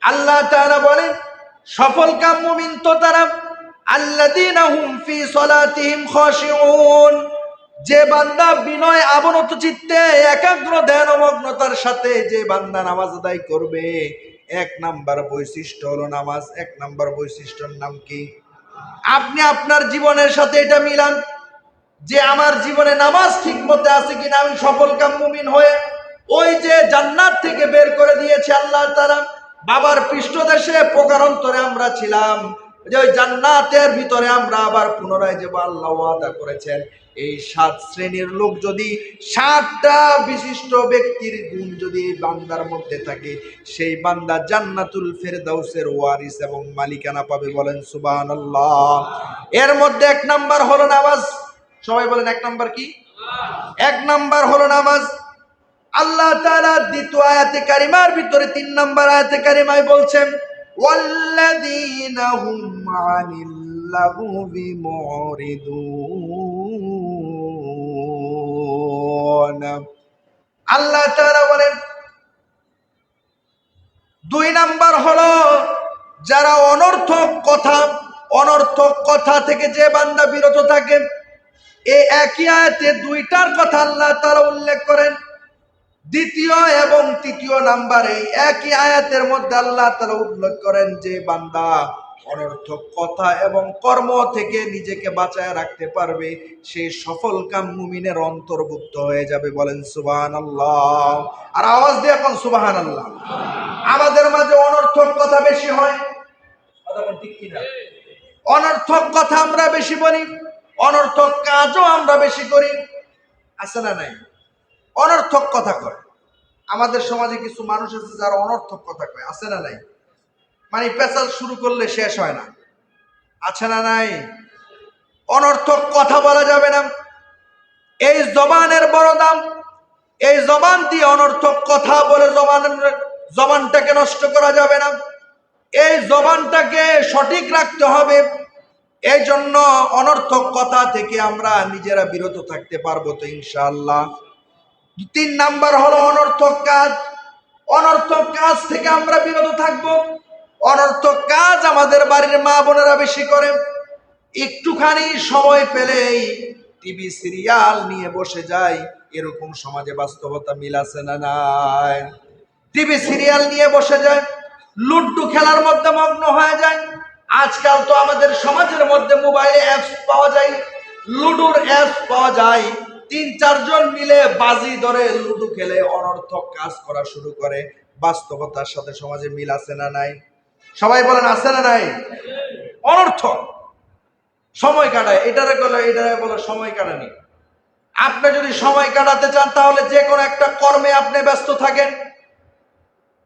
আল্লাহ তাআলা বলেন, সফল কাম মুমিন তো তারা আল্লাযীনা হুম ফি সলাতিহিম খাশিউন, যে বান্দা বিনয় অবনত চিত্তে একাগ্র ধ্যানমগ্নতার সাথে যে বান্দা নামাজ আদায় করবে। 1 নাম্বার বৈশিষ্ট্য হলো নামাজ। 1 নাম্বার বৈশিষ্ট্যের নাম কি? আপনি আপনার জীবনের সাথে এটা মিলান যে আমার জীবনে নামাজ ঠিক মতো আছে কিনা, আমি সফল কাম মুমিন হয়ে ওই যে জান্নাত থেকে বের করে দিয়েছে আল্লাহ তাআলা, বাবার পৃষ্ঠদেশে প্রকারান্তরে আমরা ছিলাম, যে ওই জান্নাতের ভিতরে আমরা আবার পুনরায় যাব। আল্লাহ ওয়াদা করেছেন এই 7 শ্রেণীর লোক যদি 7টা বিশিষ্ট ব্যক্তির গুণ যদি এই বান্দার মধ্যে থাকে, সেই বান্দা জান্নাতুল ফেরদাউসের ওয়ারিস এবং মালিকানা পাবে। বলেন সুবহানাল্লাহ। এর মধ্যে 1 নাম্বার হলো নামাজ। সবাই বলেন 1 নাম্বার কি? 1 নাম্বার হলো নামাজ। আল্লাহ তাআলা দ্বিতীয় আয়াতে কারিমার ভিতরে 3 নাম্বার আয়াতে কারিমায় বলছেন, ওয়াল্লাযীনা হুম আনিল লাগবি মুরিদুন। আল্লাহ তাআলা বলেন 2 নাম্বার হলো যারা অনর্থক কথা থেকে যে বান্দা বিরত থাকে। এই একই আয়াতে 2টার কথা আল্লাহ তাআলা উল্লেখ করেন। দ্বিতীয় এবং তৃতীয় নাম্বারে একই আয়াতের মধ্যে আল্লাহ তাআলা উল্লেখ করেন যে বান্দা অনর্থক কথা এবং কর্ম থেকে নিজেকে বাঁচায় রাখতে পারবে, সেই সফল কাম মুমিনের অন্তর্ভুক্ত হয়ে যাবে। বলেন সুবহানাল্লাহ। আর আওয়াজ দিয়ে এখন সুবহানাল্লাহ। আমাদের মাঝে অনর্থক কথা বেশি হয়, কথা বল ঠিক কিনা? অনর্থক কথা আমরা বেশি বলি, অনর্থক কাজও আমরা বেশি করি, আছে না নাই? অনর্থক কথা কয়। আমাদের সমাজে কিছু মানুষ আছে যারা অনর্থক কথা কয়, আছে না নাই? মানে পেঁচাল শুরু করলে শেষ হয় না, আছে না নাই? অনর্থক কথা বলা যাবে না। এই জবানের বড় দাম। এই জবান দিয়ে অনর্থক কথা বলে জবানটাকে নষ্ট করা যাবে না। এই জবানটাকে সঠিক রাখতে হবে। এই জন্য অনর্থক কথা থেকে আমরা নিজেরা বিরত থাকতে পারবো তো ইনশাআল্লাহ। 3 নাম্বার হলো অনর্থক কাজ। অনর্থক কাজ থেকে আমরা বিরত থাকবো। অনর্থক কাজ আমাদের বাড়ির মা বোনেরা বেশি করে। একটুখানি সময় পেলেই টিভি সিরিয়াল নিয়ে বসে যায়। এরকম সমাজে বাস্তবতা মিল আছে না নাই? টিভি সিরিয়াল নিয়ে বসে যায়, লুড্ডু খেলার মধ্যে মগ্ন হয়ে যায়। আজকাল তো আমাদের সমাজের মধ্যে মোবাইলে অ্যাপস পাওয়া যায়, লুডুর অ্যাপস পাওয়া যায়। 3-4 জন মিলে বাজি ধরে লুডু খেলে অনর্থক কাজ করা শুরু করে। বাস্তবতার সাথে সমাজে মিল আছে না নাই? সবাই বলেন আছে না নাই? অনর্থক সময় কাটায়, এটারে বলে সময় কাটানি। আপনি যদি সময় কাটাতে চান তাহলে যে কোনো একটা কর্মে আপনি ব্যস্ত থাকেন।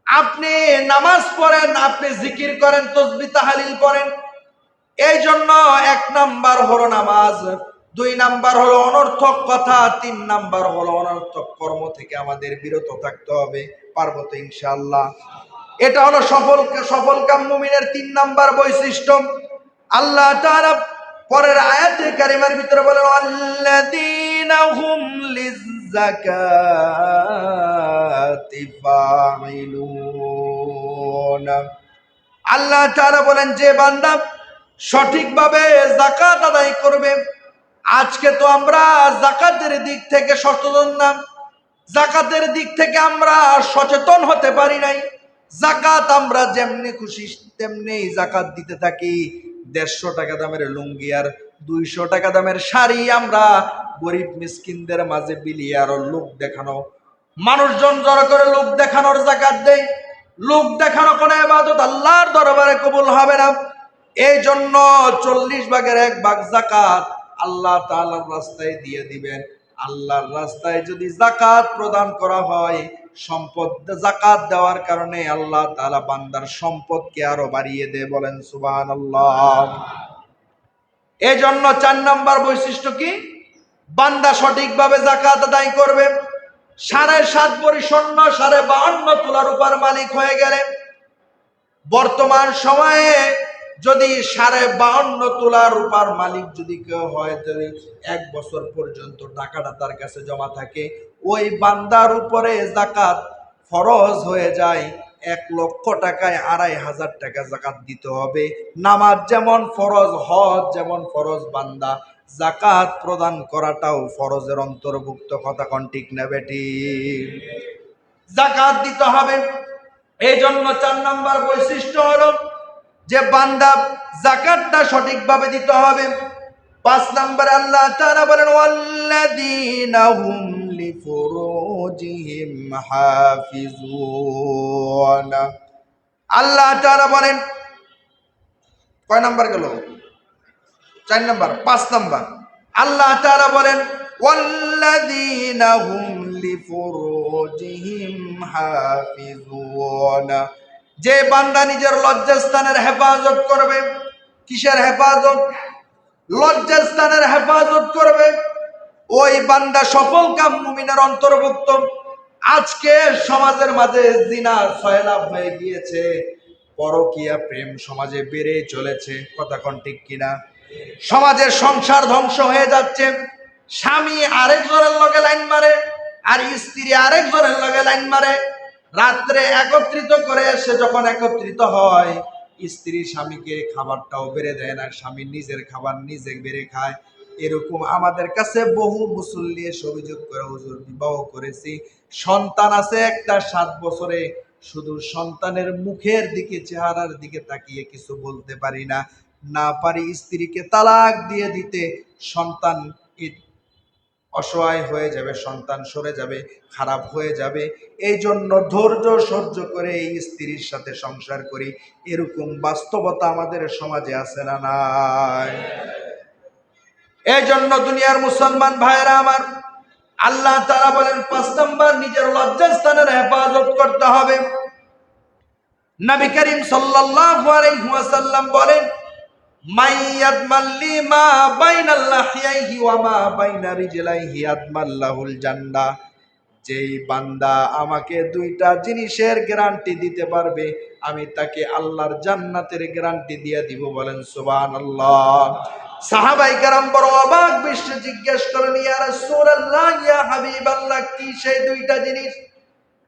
আপনি নামাজ পড়েন, আপনি জিকির করেন, তাসবিহ তাহলিল করেন। এই জন্য 1 নাম্বার হলো নামাজ, 2 নাম্বার হলো অনর্থক কথা, 3 নাম্বার হলো অনর্থক কর্ম থেকে আমাদের বিরত থাকতে হবে। পারবো তো ইনশাআল্লাহ? এটা হলো সফল কাম মুমিনের 3 নাম্বার বৈশিষ্ট্য। আল্লাহ তাআলা পরের আয়াতে কারিমার ভিতরে বলেন, আল্লাযীনা হুম লিয-যাকাতি ফাঈলুন। আল্লাহ তাআলা বলেন যে বান্দা সঠিকভাবে যাকাত আদায় করবে। আজকে তো আমরা যাকাতের দিক থেকে সচেতন না, যাকাতের দিক থেকে আমরা সচেতন হতে পারি নাই। যাকাত আমরা যেমনি খুশি তেমনি যাকাত দিতে থাকি। 150 টাকা দামের লুঙ্গি আর 200 টাকা দামের শাড়ি আমরা গরিব মিসকিনদের মাঝে বিলিয়ে আরো লোক দেখানো মানুষজন জড়ো করে লোক দেখানোর যাকাত দেয়, লোক দেখানো কোনো ইবাদত আল্লাহর দরবারে কবুল হবে না। এই জন্য 40 ভাগের 1 ভাগ যাকাত আল্লাহ তাআলার রাস্তায় দিয়ে দিবেন। আল্লাহর রাস্তায় যদি যাকাত প্রদান করা হয়, সম্পদ যাকাত দেওয়ার কারণে আল্লাহ তাআলা বান্দার সম্পদকে আরো বাড়িয়ে দেয়। বলেন সুবহানাল্লাহ। এই জন্য 4 নাম্বার বৈশিষ্ট্য কি? বান্দা সঠিকভাবে যাকাত আদায় করবে। 7.5 ভরি স্বর্ণ 52.5 তোলা রূপার মালিক হয়ে গেলে, বর্তমান সময়ে যদি 52.5 তোলা রূপার মালিক যদি কেউ হয়, তাহলে 1 বছর পর্যন্ত টাকাটা তার কাছে জমা থাকে, ওই বান্দার উপরে যাকাত ফরজ হয়ে যায়। 1 লক্ষ টাকায় 2,500 টাকা যাকাত দিতে হবে। নামাজ যেমন ফরজ, হজ যেমন ফরজ, বান্দা যাকাত প্রদান করাটাও ফরজের অন্তর্ভুক্ত। কথা কোন ঠিক না বেটি? যাকাত দিতে হবে। এই জন্য 4 নাম্বার বৈশিষ্ট্য হলো যে বান্দা যাকাতটা সঠিকভাবে দিতে হবে। 5 নাম্বারে আল্লাহ তাআলা বলেন ওয়াল্লাযীনা হুম লিফুরুজিহিম হাফিজুন। আল্লাহ তাআলা বলেন, কয় নাম্বার গেল? 4 নাম্বার। 5 নাম্বার আল্লাহ তাআলা বলেন ওয়াল্লাযীনা হুম লিফুরুজিহিম হাফিজুন। যে বান্দা নিজের লজ্জাস্থানের হেফাজত করবে। কিসের হেফাজত? লজ্জাস্থানের হেফাজত করবে। ওই বান্দা সফল কাম মুমিনের অন্তর্ভুক্ত। আজকে সমাজের মাঝে জিনা সয়লাভ হয়ে গিয়েছে, পরকীয়া প্রেম সমাজে বেড়ে চলেছে। কথা কোন ঠিক কিনা? সমাজের সংসার ধ্বংস হয়ে যাচ্ছে। স্বামী আরেকজনের লগে লাইন মারে, আর স্ত্রী আরেকজনের লগে লাইন মারে। রাত্রে একত্রিত করে এসে যখন একত্রিত হয়, স্ত্রী স্বামীকে খাবারটাও বেড়ে দেয় না, স্বামী নিজের খাবার নিজে বেড়ে খায়। এরকম আমাদের কাছে বহু মুসল্লি এসে অভিযোগ করে, হুজুর বিবাহ করেছি, সন্তান আছে একটা 7 বছরে, শুধু সন্তানের মুখের দিকে, চেহারার দিকে তাকিয়ে কিছু বলতে পারি না, না পারি স্ত্রীকে তালাক দিয়ে দিতে। সন্তান অসহায় হয়ে যাবে, সন্তান সরে যাবে, খারাপ হয়ে যাবে। এই জন্য ধৈর্য সহ্য করে এই স্ত্রীর সাথে সংসার করি। এরকম বাস্তবতা আমাদের সমাজে আছে না নাই? এই জন্য দুনিয়ার মুসলমান ভাইরা আমার, আল্লাহ তাআলা বলেন 5 নাম্বার নিজের লজ্জাস্থানের হেফাজত করতে হবে। নবী করিম সাল্লাল্লাহু আলাইহি ওয়াসাল্লাম বলেন মাইয়াদমাল্লি মা বাইনাল লাহিয়াইহি ওয়া মা বাইনা রিজলাইহি আদমাল্লাহুল জান্নাহ। যেই বান্দা আমাকে 2টা জিনিসের গ্যারান্টি দিতে পারবে, আমি তাকে আল্লাহর জান্নাতের গ্যারান্টি দিয়ে দিব। বলেন সুবহানাল্লাহ। সাহাবায়ে কেরাম বড় অবাক বিশ্বে জিজ্ঞেস করেন, ইয়া রাসূলুল্লাহ, ইয়া হাবিবাল্লাহ, কি সেই 2টা জিনিস?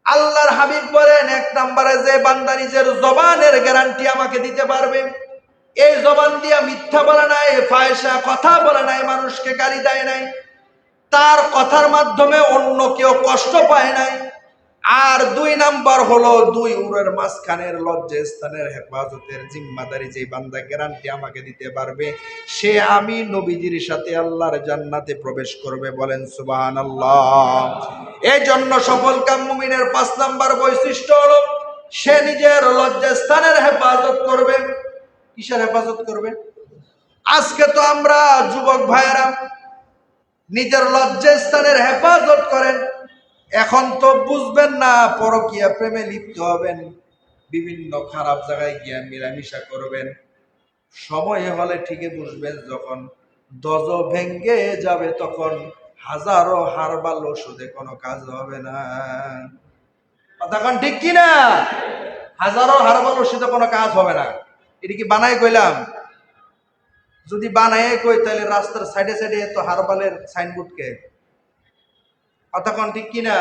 আল্লাহর হাবিব বলেন, 1 নম্বরে যে বান্দা নিজের জবানের গ্যারান্টি আমাকে দিতে পারবে, এই জবান দিয়া মিথ্যা বলে নাই, ফায়সা কথা বলে নাই, মানুষকে গালি দেয় নাই, তার কথার মাধ্যমে অন্য কেউ কষ্ট পায় নাই। আর 2 নাম্বার হলো 2 উরের মাঝখানের লজ্জাস্থানের হেফাজতের জিম্মাদারি যে বান্দা গ্যারান্টি আমাকে দিতে পারবে, সে আমি নবীজির সাথে আল্লাহর জান্নাতে প্রবেশ করবে। বলেন সুবহানাল্লাহ। এই জন্য সফল কাম মুমিনের 5 নাম্বার বৈশিষ্ট্য হলো সে নিজের লজ্জাস্থানের হেফাজত করবে। কিসের হেফাজত করবে? আজকে তো আমরা যুবক ভাইয়েরা নিজের লজ্জাস্থানের হেফাজত করেন, এখন তো বুঝবেন না, পরকীয়া প্রেমে লিপ্ত হবেন, বিভিন্ন খারাপ জায়গায় গিয়ে মিলামিশা করবেন। সময় হলে ঠিকই বুঝবেন, যখন দজ ভেঙ্গে যাবে তখন হাজারো হারবাল ওষুধে কোনো কাজ হবে না। তখন ঠিক কিনা? হাজারো হারবাল ওষুধে কোনো কাজ হবে না। এটা কি বানাই কইলাম? যদি বানাই কই তাহলে রাস্তার সাইডে সাইডে তো হারবালের সাইনবোর্ডকে, কতক্ষণ ঠিক কিনা?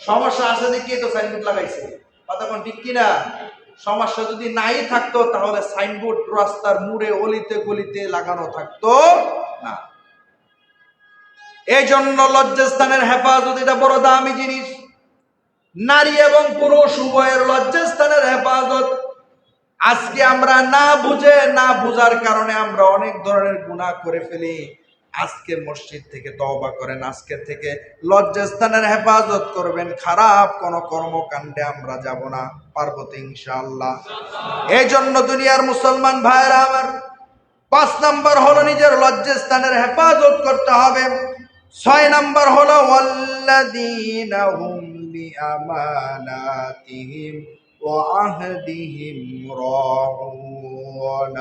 সমস্যা আছে দেখি তো সাইনবোর্ড লাগাইছে। কতক্ষণ ঠিক কিনা? সমস্যা যদি নাই থাকতো তাহলে সাইনবোর্ড রাস্তার মুড়ে অলিতে গলিতে লাগানো থাকতো না। এই জন্য লজ্জাস্থানের হেফাজত এটা বড় দামি জিনিস। নারী এবং পুরুষ উভয়ের লজ্জাস্থানের হেফাজত। আজকে আমরা না বুঝে, না বুঝার কারণে আমরা অনেক ধরনের গুনাহ করে ফেলি। আজকে মসজিদ থেকে তওবা করেন, আজকে থেকে লজ্জাস্থানের হেফাজত করবেন, খারাপ কোন কর্মকাণ্ডে আমরা যাব না। পারবো তো ইনশাআল্লাহ? এই জন্য দুনিয়ার মুসলমান ভাইরা আমার, 5 নাম্বার হলো নিজের লজ্জাস্থানের হেফাজত করতে হবে। 6 নাম্বার হলো ওয়াল্লাযীনা হুম লিআমানাতিহিম ওয়া আহদিহিম রাউন।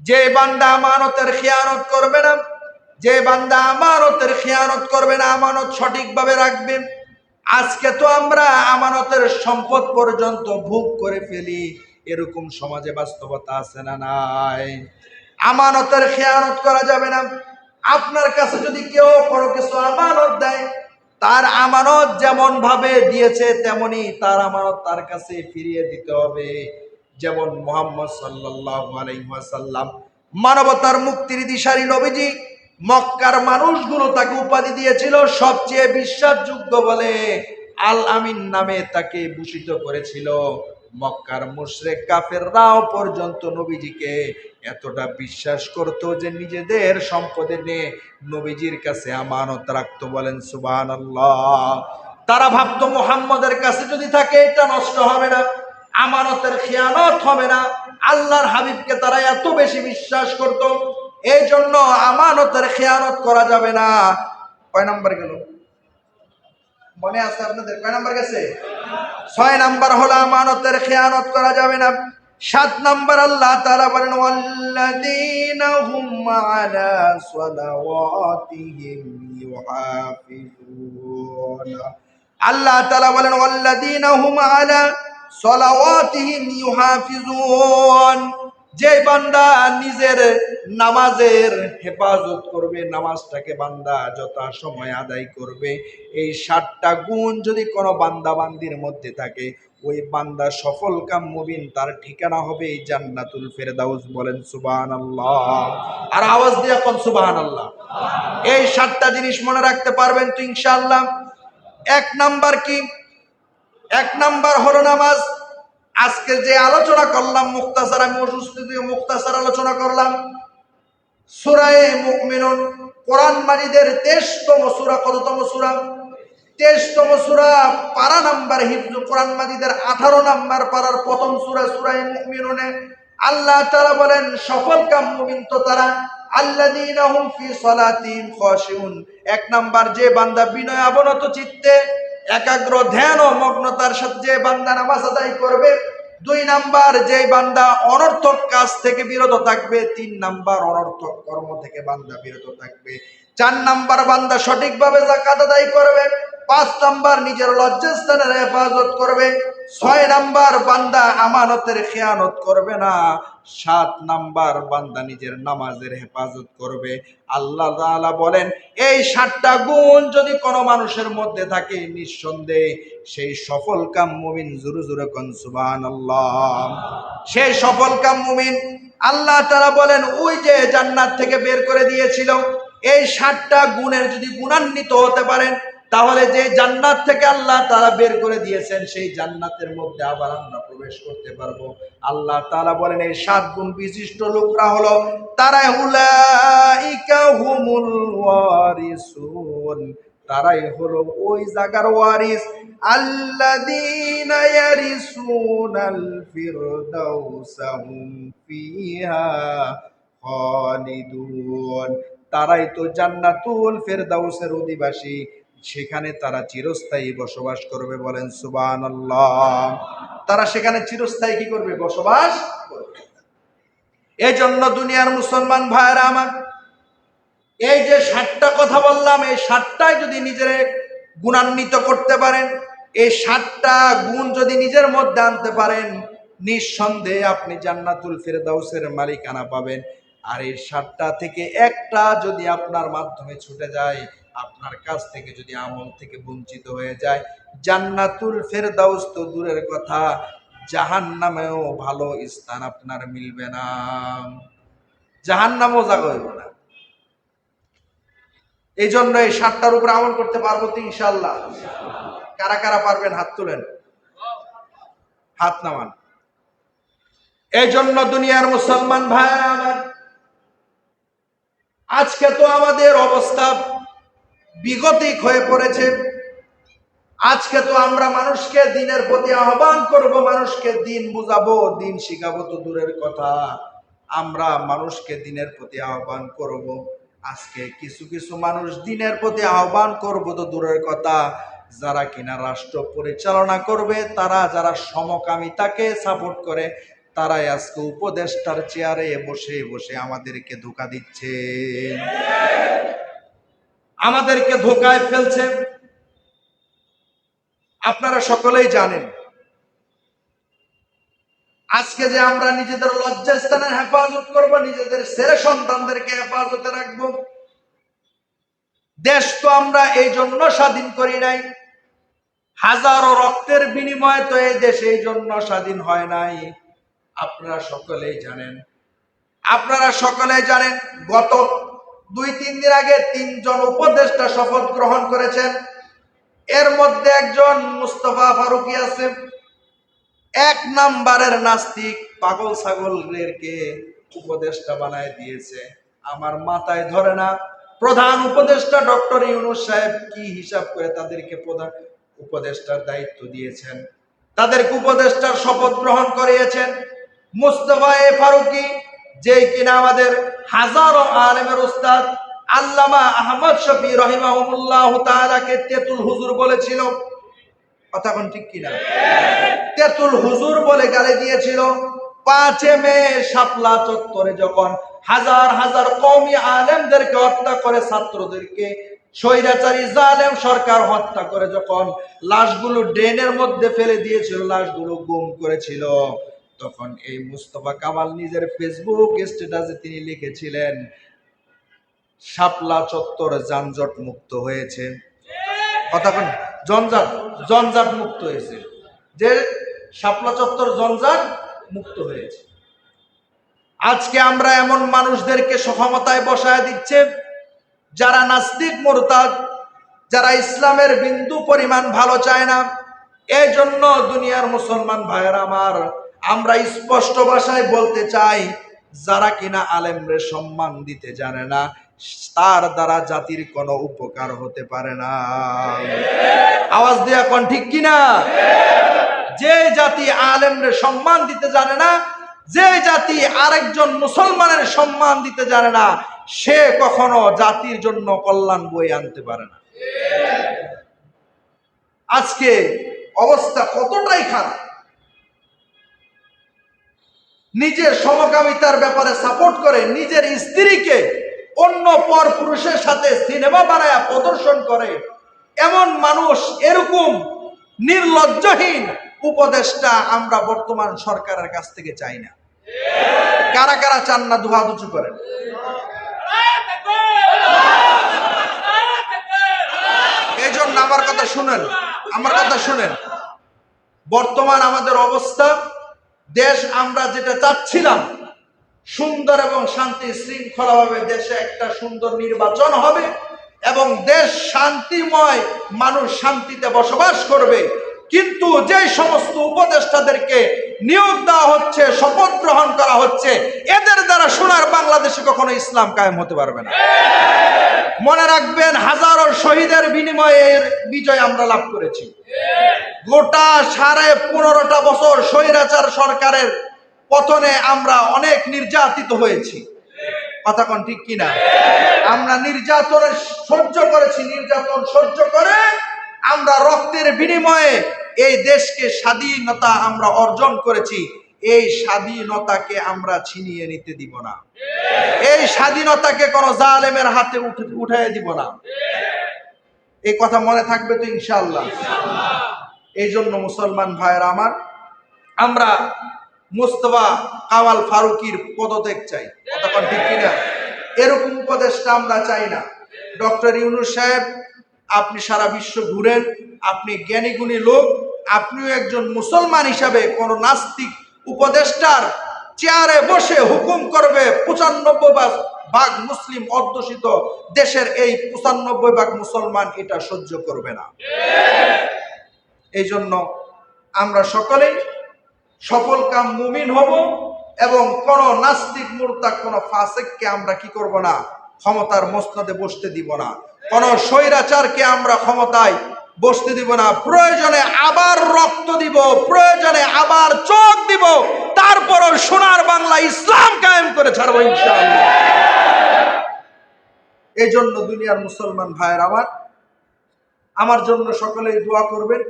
যে বান্দা আমানতের খেয়ানত করবে না, যে বান্দা আমানতের খেয়ানত করবে না, আমানত সঠিকভাবে রাখবে। আজকে তো আমরা আমানতের সম্পদ পর্যন্ত ভোগ করে ফেলি, এরকম সমাজে বাস্তবতা আছে না নাই? আমানতের খেয়ানত করা যাবে না। আপনার কাছে যদি কেউ কোনো কিছু আমানত দেয়, তার আমানত যেমন ভাবে দিয়েছে তেমনি তার আমানত তার কাছে ফিরিয়ে দিতে হবে। যেমন মুহাম্মদ সাল্লাল্লাহু আলাইহি ওয়াসাল্লাম, মানবতার মুক্তির দিশারি নবীজি, মক্কার মানুষগুলো তাকে উপাধি দিয়েছিল সবচেয়ে বিশ্বাসযোগ্য বলে, আল আমিন নামে তাকে ভূষিত করেছিল। মক্কার মুশরিক কাফেররাও পর্যন্ত নবীজিকে এতটা বিশ্বাস করত যে নিজেদের সম্পদে নিয়ে নবীজির কাছে আমানত রাখতো। বলেন সুবহানাল্লাহ। তারা ভাবতো মুহাম্মদের কাছে যদি থাকে এটা নষ্ট হবে না, আমানতের খেয়ানত হবে না। আল্লাহর হাবিবকে তারা এত বেশি বিশ্বাস করত, এই জন্য আমানতের খেয়ানত করা যাবে না। কয় নাম্বার গেল? মনে আছে আপনাদের? কয় নাম্বার গেছে? 6 নাম্বার হলো আমানতের খেয়ানত করা যাবে না। 7 নাম্বার আল্লাহ তাআলা বলেন ওয়াল্লাযীনা হুম আলা সালাওয়াতিহিম ইউহাফিজুন। আল্লাহ তাআলা বলেন ওয়াল্লাযীনা হুম আলা সালাওয়াতিহিম ইউহাফিজুন। যে বান্দা নিজের নামাজের হেফাজত করবে, নামাজটাকে বান্দা যথা সময় আদায় করবে, এই 7টা গুণ যদি কোনো বান্দা বান্দির মধ্যে থাকে, ওই বান্দা সফল কাম মুবিন, তার ঠিকানা হবে জান্নাতুল ফেরদাউস। বলেন সুবহানাল্লাহ। আর আওয়াজ দিয়ে কোন সুবহানাল্লাহ। এই 7টা জিনিস মনে রাখতে পারবেন তো ইনশাআল্লাহ? 1 নাম্বার কি? 1 নাম্বার হলো নামাজ। আজকে যে আলোচনা করলাম মুখতাসার, আমি অসুস্থ থেকে মুখতাসার আলোচনা করলাম। সূরা মুমিনুন কোরআন মাজিদের 23তম সূরা। কততম সূরা? 23তম সূরা। পারা নাম্বার হিফজুল কোরআন মাজিদের 18 নাম্বার পারার প্রথম সূরা, সূরা মুমিনুনে আল্লাহ তাআলা বলেন সফল কাম মুমিন তো তারা আল্লাযীনা হুম ফি সালাতিহিম খাশিউন। 1 নাম্বার, যে বান্দা বিনয় অবনত চিত্তে একাগ্র ধ্যান ও মগ্নতার সাথে যে বান্দা নামাজ আদায় করবে। 2 নাম্বার, যে বান্দা অনর্থক কাজ থেকে বিরত থাকবে। 3 নাম্বার, অনর্থক কর্ম থেকে বান্দা বিরত থাকবে। 4 নাম্বার, বান্দা সঠিকভাবে যাকাত আদায় করবে। 5 নাম্বার, নিজের লজ্জাস্থানের হেফাজত করবে। 6 নাম্বার, বান্দা আমানতের খেয়ানত করবে না। 7 নাম্বার, বান্দা নিজের নামাজের হেফাজত করবে। আল্লাহ তাআলা বলেন এই 7টা গুণ যদি কোনো মানুষের মধ্যে থাকে, নিঃসন্দেহে সেই সফল কাম মুমিন। জোরে জোরে কোন সুবহানাল্লাহ। সেই সফল কাম মুমিন আল্লাহ তাআলা বলেন ওই যে জান্নাত থেকে বের করে দিয়েছিল, এই 7টা গুণের যদি গুণান্বিত হতে পারেন, তাহলে যে জান্নাত থেকে আল্লাহ তাআলা বের করে দিয়েছেন, সেই জান্নাতের মধ্যে আবার আমরা প্রবেশ করতে পারবো। আল্লাহ তাআলা বলেন এই 7 গুণ বিশিষ্ট লোকরা হলো তারা উলাইকা হুমুল ওয়ারিসুন। তারাই হলো ওই জায়গার ওয়ারিস, আল্লাযীনা ইয়ারিসুনাল ফিরদাউসা হুম ফিহা খালিদুন। তারাই তো জান্নাতুল ফেরদাউসের অধিবাসী, সেখানে তারা চিরস্থায়ী বসবাস করবে। বলেন সুবহানাল্লাহ। তারা সেখানে চিরস্থায়ী কি করবে? বসবাস করবে। এই জন্য দুনিয়ার মুসলমান ভাইরা আমার, এই যে 7টা কথা বললাম, এই 7টাই যদি নিজের গুণান্বিত করতে পারেন, এই 7টা গুণ যদি নিজের মধ্যে আনতে পারেন, নিঃসন্দেহে আপনি জান্নাতুল ফেরদাউসের মালিকানা পাবেন। আর এই 7টা থেকে একটা যদি আপনার মাধ্যমে ছুটে যায়, আপনার কাছ থেকে যদি আমল থেকে বঞ্চিত হয়ে যায়, জান্নাতুল ফেরদাউস তো দূরের কথা, জাহান্নামেও ভালো স্থান আপনার মিলবে না, জাহান্নামও জায়গা হইব না। এই জন্য এই 7টার উপর আমল করতে পারবো তো ইনশাআল্লাহ? কারা কারা পারবেন হাত তুলেন, হাত নামান। এই জন্য দুনিয়ার মুসলমান ভাইরা আমার, আজকে তো আমাদের অবস্থা বিগতিক হয়ে পড়েছে। আজকে তো আমরা মানুষকে দিনের প্রতি আহ্বান করব, মানুষকে দিন বুঝাবো, দিন শিখাবো তো দূরের কথা, আমরা মানুষকে দিনের প্রতি আহ্বান করব। আজকে কিছু কিছু মানুষ দিনের প্রতি আহ্বান করব তো দূরের কথা, যারা কিনা রাষ্ট্র পরিচালনা করবে, তারা যারা সমকামিতাকে সাপোর্ট করে, তারাই আজকে উপদেষ্টার চেয়ারে বসে বসে আমাদেরকে ধোঁকা দিচ্ছে, আমাদেরকে ধোঁকায় ফেলছে। আপনারা সকলেই জানেন আজকে যে আমরা নিজেদের লজ্জাস্থানের হেফাজত করব, নিজেদের ছেলে সন্তানদেরকে হেফাজতে রাখবো। দেশ তো আমরা এই জন্য স্বাধীন করি নাই, হাজারো রক্তের বিনিময়ে তো এই দেশ এই জন্য স্বাধীন হয় নাই। আপনারা সকলেই জানেন, গত 2-3 দিন আগে 3 জন উপদেষ্টা শপথ গ্রহণ করেছেন। এর মধ্যে একজন মুস্তফা ফারুকী আছে, 1 নাম্বারের নাস্তিক, পাগল ছাগলদেরকে উপদেষ্টা বানায় দিয়েছে। আমার মাথায় ধরে না, প্রধান উপদেষ্টা ডক্টর ইউনূস সাহেব কি হিসাব করে তাদেরকে প্রধান উপদেষ্টার দায়িত্ব দিয়েছেন, তাদেরকে উপদেষ্টার শপথ গ্রহণ করিয়েছেন। মুস্তফা ফারুকী, যে কিনা আমাদের হাজারো আলেমের উস্তাদ আল্লামা আহমদ শফি রহিমাহুল্লাহ তাআলাকে তেতুল হুজুর বলেছিল, কথা কোন ঠিক কিনা? তেতুল হুজুর বলে গালি দিয়েছিল। 5 মে শাপলা চত্বরে যখন হাজার হাজার কওমি আলেমদেরকে হত্যা করে, ছাত্রদেরকে স্বৈরাচারী জালেম সরকার হত্যা করে, যখন লাশগুলো ড্রেনের মধ্যে ফেলে দিয়েছিল, লাশগুলো গুম করেছিল, তখন এই মুস্তফা কামাল নিজের ফেসবুক স্ট্যাটাসে তিনি লিখেছিলেন, শাপলা চত্বর যানজট মুক্ত হয়েছে। কথা কোন? জঞ্জাট মুক্ত হয়েছে, যে শাপলা চত্বর জঞ্জাট মুক্ত হয়েছে। আজকে আমরা এমন মানুষদেরকে ক্ষমতায় বসায় দিচ্ছে যারা নাস্তিক মুরতাদ, যারা ইসলামের বিন্দু পরিমাণ ভালো চায় না। এই জন্য দুনিয়ার মুসলমান ভাইয়েরা আমার, আমরা স্পষ্ট ভাষায় বলতে চাই, যারা কিনা আলেমরে সম্মান দিতে জানে না, তার দ্বারা জাতির কোনো উপকার হতে পারে না। আওয়াজ দেয়া কোন ঠিক কিনা? যে জাতি আলেমরে সম্মান দিতে জানে না, যে জাতি আরেকজন মুসলমানের সম্মান দিতে জানে না, সে কখনো জাতির জন্য কল্যাণ বয়ে আনতে পারে না। আজকে অবস্থা কতটাই খারাপ, নিজের সমকামিতার ব্যাপারে সাপোর্ট করে, নিজের স্ত্রীকে অন্য পর পুরুষের সাথে সিনেমা বানায়া প্রদর্শন করে, এমন মানুষ, এরকম নির্লজ্জহীন উপদেষ্টা আমরা বর্তমান সরকারের কাছ থেকে চাই না। কারা কারা চান না? দুহাত উঁচু করেন। এই জন্য আমার কথা শুনেন, বর্তমান আমাদের অবস্থা, দেশ আমরা যেটা চাচ্ছিলাম, সুন্দর এবং শান্তি শৃঙ্খলাভাবে দেশে একটা সুন্দর নির্বাচন হবে এবং দেশ শান্তিময়, মানুষ শান্তিতে বসবাস করবে। কিন্তু যে সমস্ত উপদেষ্টাদেরকে নিয়োগ দেওয়া হচ্ছে, শপথ গ্রহণ করা হচ্ছে, এদের দ্বারা সোনার বাংলাদেশে কখনো ইসলাম কায়েম হতে পারবে না। মনে রাখবেন, হাজারো শহীদের বিনিময়ে এর বিজয় আমরা লাভ করেছি। গোটা 15.5 বছর স্বৈরাচার সরকারের পতনে আমরা অনেক নির্যাতিত হয়েছি। কথা কোন ঠিক কিনা? আমরা নির্যাতন সহ্য করে আমরা রক্তের বিনিময়ে এই দেশকে স্বাধীনতা আমরা অর্জন করেছি। এই স্বাধীনতাকে আমরা ছিনিয়ে নিতে দিব না, এই স্বাধীনতাকে কোন জালেমের হাতে উঠাইয়ে দিব না। এই কথা মনে থাকবে তো ইনশাআল্লাহ? এই জন্য মুসলমান ভাইয়েরা আমার, আমরা মুস্তফা কামাল ফারুকীর পদত্যাগ চাই। কথা ঠিক কিনা? এরকম উপদেশটা আমরা চাই না। ডক্টর ইউনূস সাহেব, আপনি সারা বিশ্ব ঘুরেন, আপনি জ্ঞানী গুণী লোক, আপনিও একজন মুসলমান হিসাবে কোন নাস্তিক উপদেষ্টার চেয়ারে বসে হুকুম করবে 95% মুসলিম অধ্যুষিত দেশের এই 95% মুসলমান এটা সহ্য করবে না। এই জন্য আমরা সকলেই সফল কাম মুমিন হব এবং কোন নাস্তিক মুরতাদ, কোন ফাসিককে আমরা কি করব না, ক্ষমতার মসনদে বসতে দিব না, কোন স্বৈরাচারকে আমরা ক্ষমতায় বসতে দিব না। প্রয়োজনে আবার রক্ত দিব, প্রয়োজনে আবার চোখ দিব, তারপরও সোনার বাংলা ইসলাম কায়েম করে ছাড়বো ইনশাআল্লাহ। এই জন্য দুনিয়ার মুসলমান ভাইয়ের আমার জন্য সকলেই দোয়া করবেন।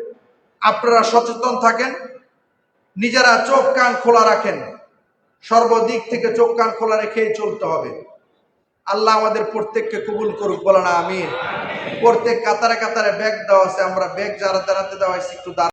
আপনারা সচেতন থাকেন, নিজেরা চোখ কান খোলা রাখেন, সর্বদিক থেকে চোখ কান খোলা রেখেই চলতে হবে। আল্লাহ আমাদের প্রত্যেককে কবুল করুক, বলেন আমিন। প্রত্যেক কাতারে কাতারে ব্যাগ দেওয়া আছে, আমরা ব্যাগ যারা দাঁড়াতে দেওয়া হয়েছে একটু